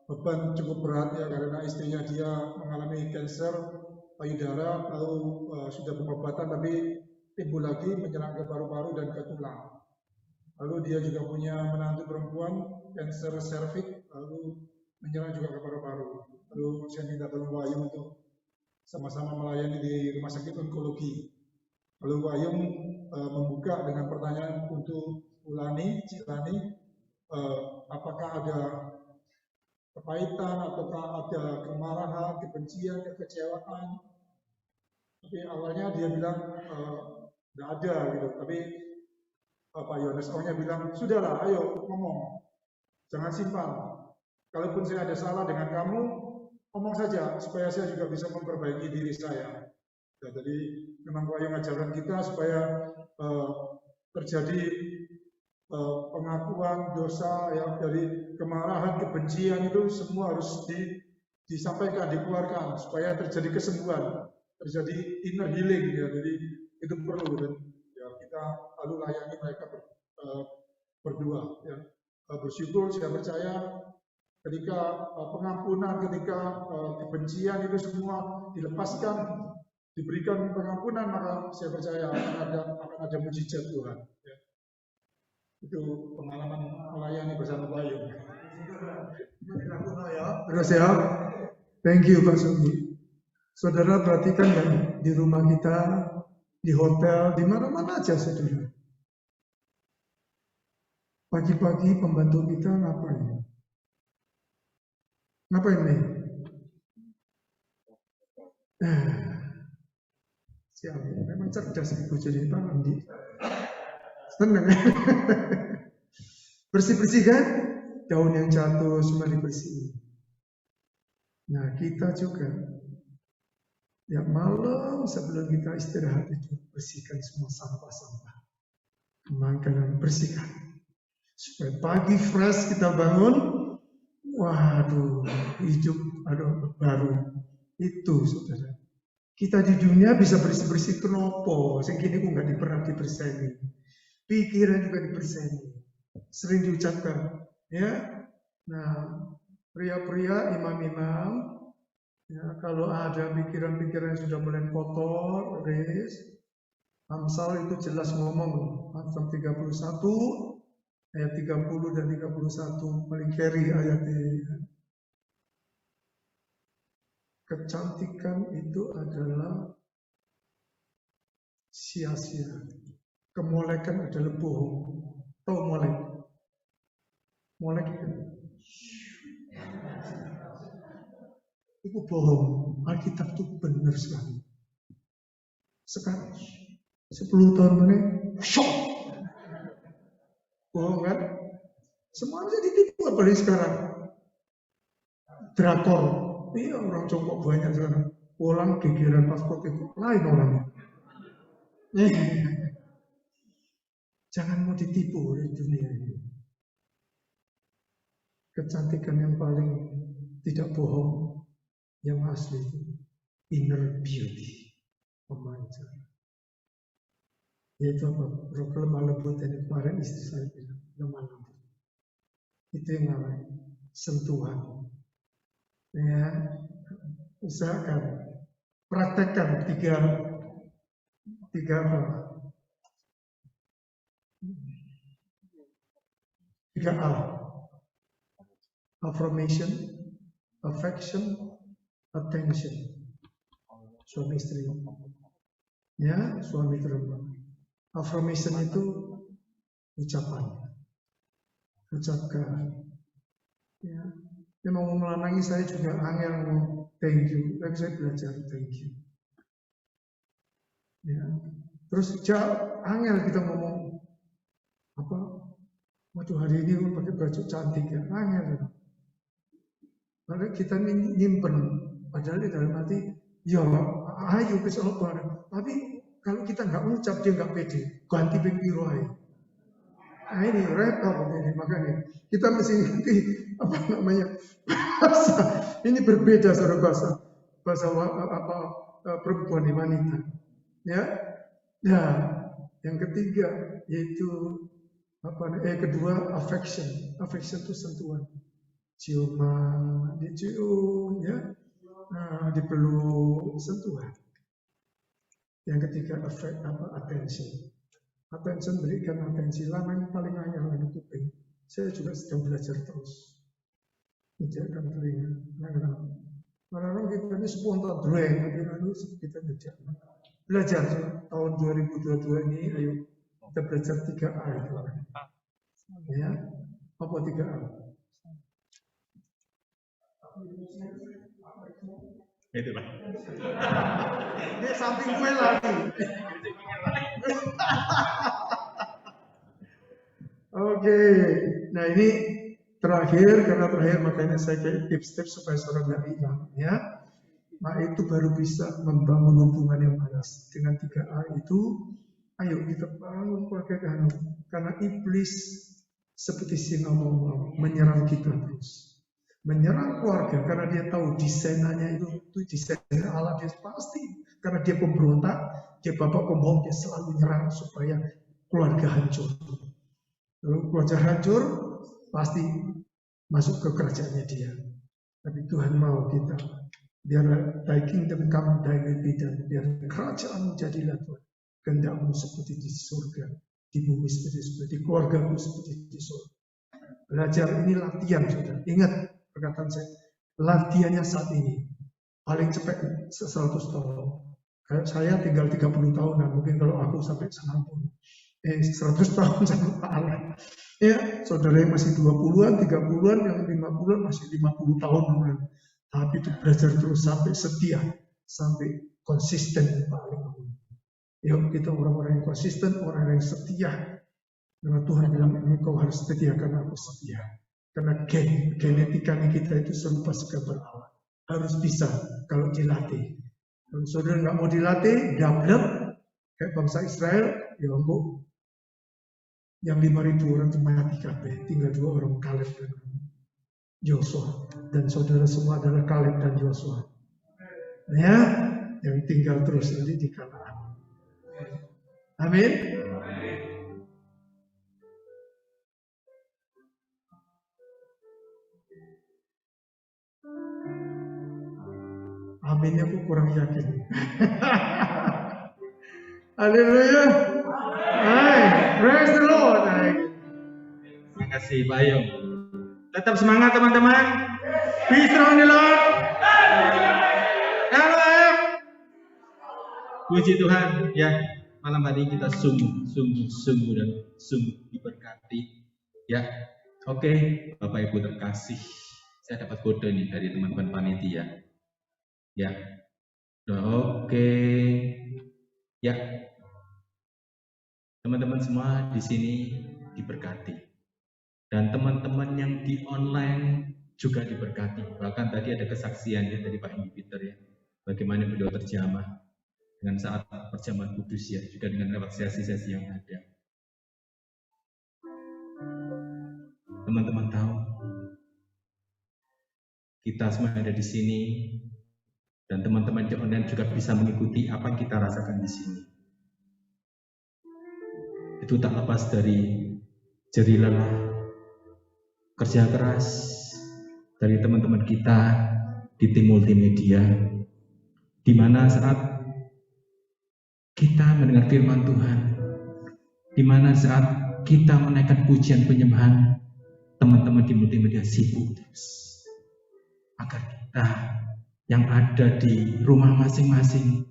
Beban cukup berat ya karena istrinya dia mengalami kanker payudara, lalu sudah pengobatan tapi timbul lagi menyerang ke paru-paru dan ke tulang. Lalu dia juga punya menantu perempuan kanker serviks, lalu menyerang juga ke paru-paru. Lalu saya minta tolong Pak Ayung untuk sama-sama melayani di rumah sakit onkologi. Lalu Pak Ayung membuka dengan pertanyaan untuk Cilani, apakah ada kepahitan ataukah ada kemarahan, kebencian, kekecewaan. Tapi awalnya dia bilang tidak ada gitu. Tapi Pak Yohanes Ongnya bilang, sudahlah, ayo ngomong, jangan simpan. Kalaupun saya ada salah dengan kamu, ngomong saja supaya saya juga bisa memperbaiki diri saya. Ya, jadi memang Pak Ayung ajarkan kita supaya terjadi pengakuan dosa ya, dari kemarahan, kebencian itu semua harus disampaikan, dikeluarkan supaya terjadi kesembuhan, terjadi inner healing ya. Jadi itu perlu dan ya kita lalu layani mereka berdua ya. Bersyukur saya percaya ketika pengampunan, ketika kebencian itu semua dilepaskan, diberikan pengampunan, maka saya percaya akan ada mujizat Tuhan. Ya. Itu pengalaman melayani bersama Pak Ayung. Terus ya, thank you Pak Sugi. Saudara perhatikan ya, di rumah kita, di hotel, di mana-mana aja saudara. Pagi-pagi pembantu kita ngapain? Ngapain nih? Siapa? Memang cerdas Ibu jadi Pak Andi. Senang. Bersih-bersih kan? Daun yang jatuh semua dibersihin. Nah kita juga ya malam sebelum kita istirahat itu bersihkan semua sampah-sampah. Kemangkan bersihkan. Supaya pagi fresh kita bangun, waduh hidup baru. Itu saudara. Kita di dunia bisa bersih-bersih kenopo, sing kini ku nggak pernah dibersihkan. Pikiran juga dibersihkan. Sering diucapkan, ya. Nah, pria-pria, imam-imam, ya, kalau ada pikiran-pikiran yang sudah mulai kotor, Amsal itu jelas ngomong, Amsal 31, ayat 30 dan 31, paling carry ayatnya. Kecantikan itu adalah sia-sia. Kemolekan adalah bohong. Tahu molek? Molek itu bohong. Alkitab itu benar sekali. Sekarang 10 tahun ini shock. Bohong kan? Semua bisa ditipu apalagi sekarang. Drakor. Iya orang jongkok banyak sekarang. Orang gegeran paspor itu lain orangnya. Jangan mau ditipu di dunia ini. Kecantikan yang paling tidak bohong, yang asli itu inner beauty, pemancar. Yaitu apa? Roh lemah lembut yang kemarin istri saya bilang lemah lembut. Itu yang namanya sentuhan. Ya, usahakan, praktekkan tiga apa? 3A. Affirmation, affection, attention. Suami istri. Ya, suami perempuan. Affirmation itu ucapan. Ucapkan. Ya. Memang mau melanangi saya juga angel mau thank you. Tapi saya belajar thank you. Ya. Terus angel kita ngomong apa? Waduh hari ini pakai baju cantik ya, angel. Karena kita nyimpen, padahal di dalam hati, ya ayo ke bareng. Tapi kalau kita nggak ucap dia nggak pede, ganti piro aja. Nah ini repot ini, makanya kita mesti ngerti apa namanya bahasa. Ini berbeda saudara bahasa perempuan dan wanita. Ya, nah yang ketiga yaitu kedua affection itu sentuhan. Ciuman, dicium, ya, dipeluk, sentuhan. Yang ketiga, attention, berikan atensi. Lanang paling anyar lagi kuping. Saya juga sedang belajar terus. Menjaga telinga. Kadang-kadang kita ini spontan drawing, kita tidak. Belajar tahun 2022 ini, ayo kita belajar 3A itu. Ya, apa 3A? Itu Pak. Ini samping gue lagi. Oke, nah ini terakhir karena terakhir makanya saya kayak tips-tips supaya saudara nggak hilang ya. Nah itu baru bisa membangun hubungan yang manis dengan 3A itu. Ayo kita bangun keluarga kami karena iblis seperti singa mau menyerang kita terus. Menyerang keluarga karena dia tahu desainannya itu desain Allah dia pasti karena dia pemberontak, dia bapak pembohong, dia selalu nyerang supaya keluarga hancur. Lalu keluarga hancur pasti masuk ke kerajaannya dia. Tapi Tuhan mau kita biar thy kingdom come, thy will be done, biar kerajaan jadilah Tuhan. Kehendakmu seperti di surga, di bumi seperti keluargamu seperti di surga. Belajar ini latihan sudah. Ingat perkataan saya, latihannya saat ini paling cepat 100 tahun. Kayak saya tinggal 30 tahun, nah mungkin kalau aku sampai 100 tahun sama Pak Allah. Ya, saudara yang masih 20-an, 30-an, yang 50-an masih 50 tahun. Tapi itu belajar terus sampai setia, sampai konsisten Pak Allah. Yuk kita orang-orang yang konsisten, orang yang setia. Karena Tuhan bilang, engkau harus setia karena aku setia. Karena genetika kita itu serupa segambar Allah. Harus bisa kalau dilatih. Kalau saudara nggak mau dilatih, dablek kayak bangsa Israel, ya enggak. Yang 5.000 orang itu mati kabeh, tinggal 2 orang Kaleb dan Yosua. Dan saudara semua adalah Kaleb dan Yosua. Ya, yang tinggal terus nanti di Kanaan. Amin. Aminnya aku kurang yakin. Haleluya. Hai, praise the Lord. Terima kasih Pak Yung. Tetap semangat teman-teman. Be strong in the Lord. Halo. Puji Tuhan ya. Malam hari kita sungguh dan sungguh diberkati. Ya. Oke, Bapak Ibu terkasih. Saya dapat kode nih dari teman-teman panitia. Ya, oke, ya, teman-teman semua di sini diberkati, dan teman-teman yang di online juga diberkati. Bahkan tadi ada kesaksiannya dari Pak Indi Peter ya, bagaimana beliau terjamah dengan saat perjamuan kudus ya, juga dengan lewat sesi-sesi yang ada. Teman-teman tahu, kita semua ada di sini. Dan teman-teman di online juga bisa mengikuti apa yang kita rasakan di sini. Itu tak lepas dari jerih lelah, kerja keras dari teman-teman kita di tim multimedia, di mana saat kita mendengar firman Tuhan, di mana saat kita menaikkan pujian penyembahan, teman-teman di multimedia sibuk terus. Agar kita yang ada di rumah masing-masing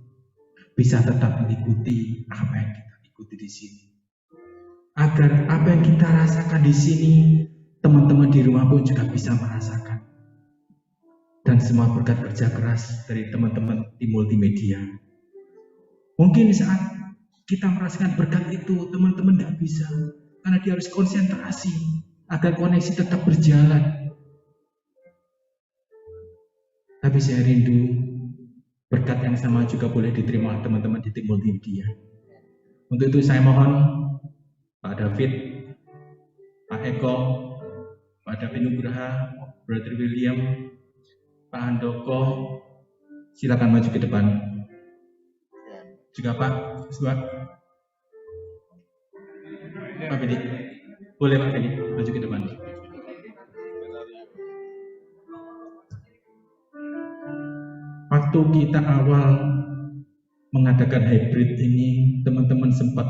bisa tetap mengikuti apa yang kita ikuti di sini. Agar apa yang kita rasakan di sini, teman-teman di rumah pun juga bisa merasakan. Dan semua berkat kerja keras dari teman-teman di multimedia. Mungkin saat kita merasakan berkat itu, teman-teman tidak bisa. Karena dia harus konsentrasi agar koneksi tetap berjalan. Tapi saya rindu berkat yang sama juga boleh diterima oleh teman-teman di tim multimedia. Untuk itu saya mohon Pak David, Pak Eko, Pak David Nugraha, Brother William, Pak Handoko, silakan maju ke depan. Juga Pak Suat, Pak Bedi, boleh Pak Bedi maju ke depan. Waktu kita awal mengadakan hybrid ini, teman-teman sempat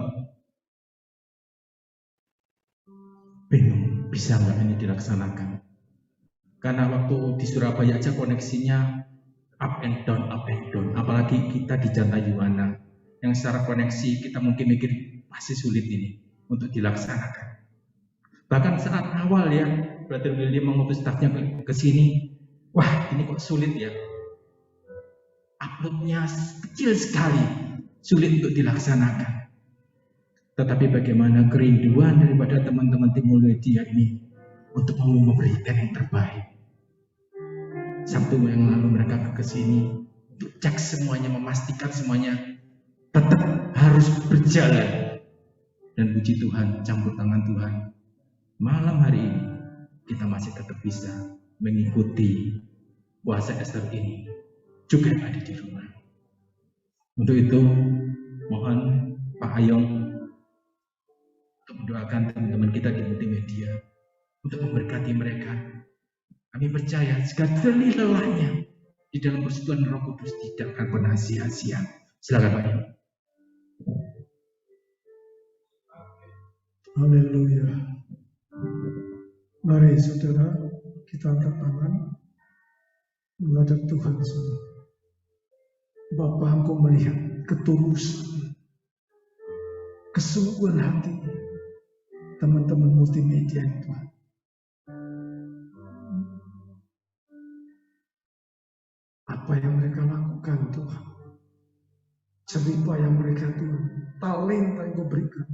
bingung bisa nggak ini dilaksanakan. Karena waktu di Surabaya aja koneksinya up and down, apalagi kita di Janta Yuwana yang secara koneksi kita mungkin mikir masih sulit ini untuk dilaksanakan. Bahkan saat awal ya, Brother William mengutus stafnya ke sini, wah ini kok sulit ya. Uploadnya kecil sekali, sulit untuk dilaksanakan. Tetapi bagaimana kerinduan daripada teman-teman tim multimedia ini untuk mau memberikan yang terbaik. Sabtu yang lalu mereka ke sini untuk cek semuanya, memastikan semuanya tetap harus berjalan. Dan puji Tuhan, campur tangan Tuhan, malam hari ini kita masih tetap bisa mengikuti puasa Ester ini juga ada di rumah. Untuk itu, mohon Pak Ayong untuk mendoakan teman-teman kita di multimedia untuk memberkati mereka. Kami percaya segala lelahnya di dalam persekutuan Roh Kudus tidak akan pernah sia-sia. Silakan Pak Ayong. Haleluya. Mari saudara kita angkat tangan menghadap Tuhan semua. Bapa, Engkau melihat ketulusan, kesungguhan hati teman-teman multimedia itu. Apa yang mereka lakukan Tuhan, cerita yang mereka Tuhan, talenta yang Kau berikan,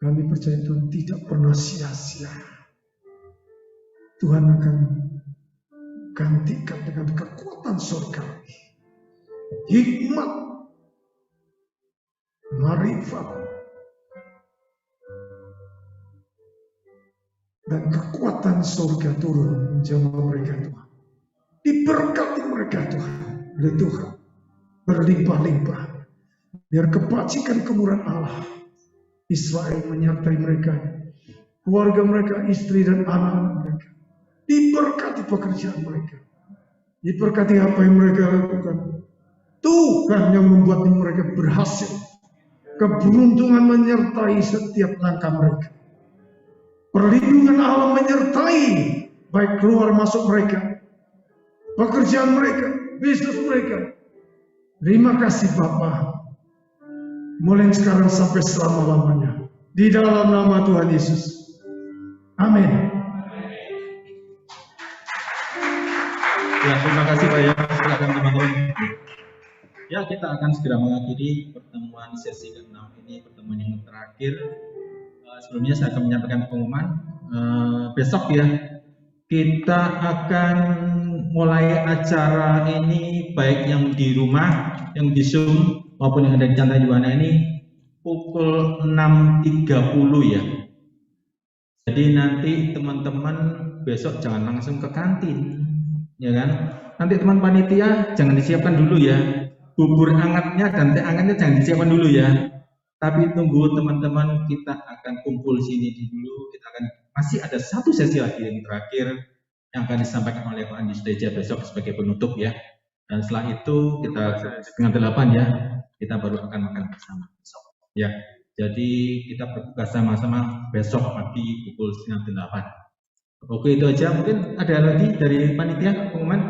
kami percaya Tuhan tidak pernah sia-sia. Tuhan akan gantikan dengan kekuatan surgawi, hikmat, marifat, dan kekuatan surga turun menjamah mereka Tuhan. Diberkati mereka Tuhan, oleh Tuhan berlimpah-limpah. Biar kebajikan kemurahan Allah Israel menyertai mereka, keluarga mereka, istri dan anak-anak mereka. Diberkati pekerjaan mereka, diberkati apa yang mereka lakukan. Tuhan yang membuat mereka berhasil. Keberuntungan menyertai setiap langkah mereka. Perlindungan Allah menyertai baik keluar masuk mereka, pekerjaan mereka, bisnis mereka. Terima kasih Bapa. Mulai sekarang sampai selama-lamanya. Di dalam nama Tuhan Yesus. Amin. Ya, terima kasih Pak ya. Silakan teman-teman. Ya, kita akan segera mengakhiri pertemuan sesi ke-6 ini, pertemuan yang terakhir. Sebelumnya saya akan menyampaikan pengumuman. Besok ya, kita akan mulai acara ini baik yang di rumah, yang di Zoom, maupun yang ada di Janta Yuwana ini pukul 6.30 ya. Jadi nanti teman-teman besok jangan langsung ke kantin, ya kan? Nanti teman panitia jangan disiapkan dulu ya. Bubur hangatnya dan teh hangatnya jangan disiapkan dulu ya. Tapi tunggu teman-teman, kita akan kumpul sini dulu. Kita akan masih ada satu sesi lagi yang terakhir yang akan disampaikan oleh Pak Andi Suteja besok sebagai penutup ya. Dan setelah itu kita setengah 8 ya, kita baru akan makan bersama besok ya. Jadi kita berbuka sama-sama besok pagi pukul setengah 8. Oke, itu aja. Mungkin ada lagi dari panitia pengumuman?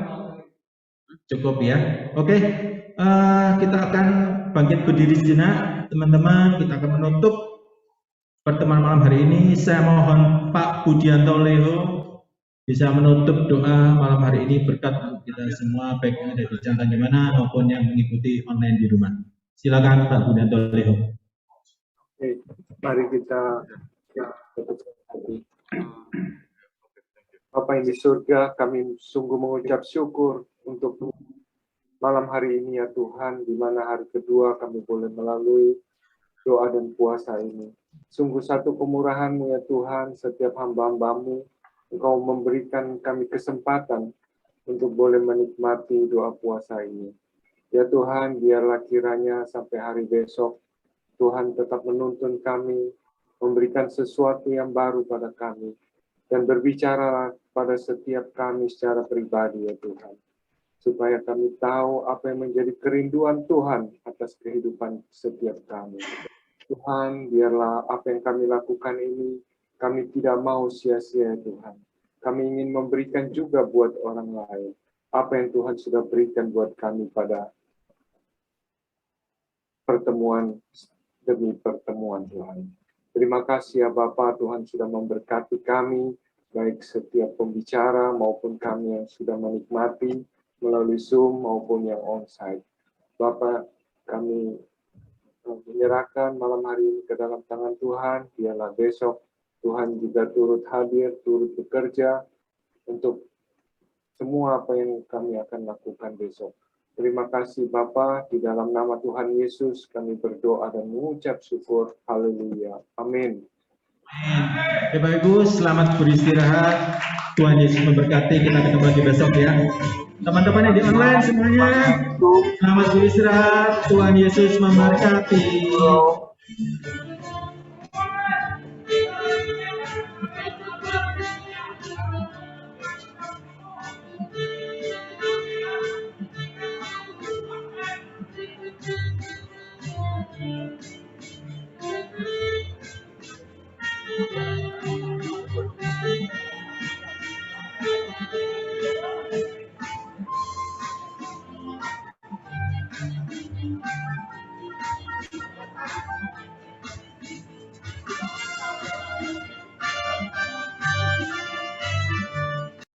Cukup ya. Oke, kita akan bangkit berdiri sejenak, teman-teman. Kita akan menutup pertemuan malam hari ini. Saya mohon Pak Budianto Leo bisa menutup doa malam hari ini berkat untuk kita semua, baik yang ada di Cangkang Gimana maupun yang mengikuti online di rumah. Silakan Pak Budianto Leo. Oke, mari kita Bapa yang di surga, kami sungguh mengucap syukur untuk malam hari ini ya Tuhan, di mana hari kedua kami boleh melalui doa dan puasa ini. Sungguh satu kemurahan-Mu ya Tuhan, setiap hamba-hamba-Mu, Engkau memberikan kami kesempatan untuk boleh menikmati doa puasa ini. Ya Tuhan, biarlah kiranya sampai hari besok, Tuhan tetap menuntun kami, memberikan sesuatu yang baru pada kami, dan berbicara pada setiap kami secara pribadi ya Tuhan. Supaya kami tahu apa yang menjadi kerinduan Tuhan atas kehidupan setiap kami. Tuhan, biarlah apa yang kami lakukan ini, kami tidak mau sia-sia Tuhan. Kami ingin memberikan juga buat orang lain. Apa yang Tuhan sudah berikan buat kami pada pertemuan demi pertemuan Tuhan. Terima kasih ya Bapa, Tuhan sudah memberkati kami, baik setiap pembicara maupun kami yang sudah menikmati melalui Zoom maupun yang onsite. Bapa, kami menyerahkan malam hari ini ke dalam tangan Tuhan. Biarlah besok Tuhan juga turut hadir, turut bekerja untuk semua apa yang kami akan lakukan besok. Terima kasih Bapa, di dalam nama Tuhan Yesus kami berdoa dan mengucap syukur. Haleluya. Amin. Bapak Ibu, selamat beristirahat. Tuhan Yesus memberkati. Kita ketemu lagi besok ya. Teman-teman yang di online semuanya, selamat beristirahat. Tuhan Yesus memberkati.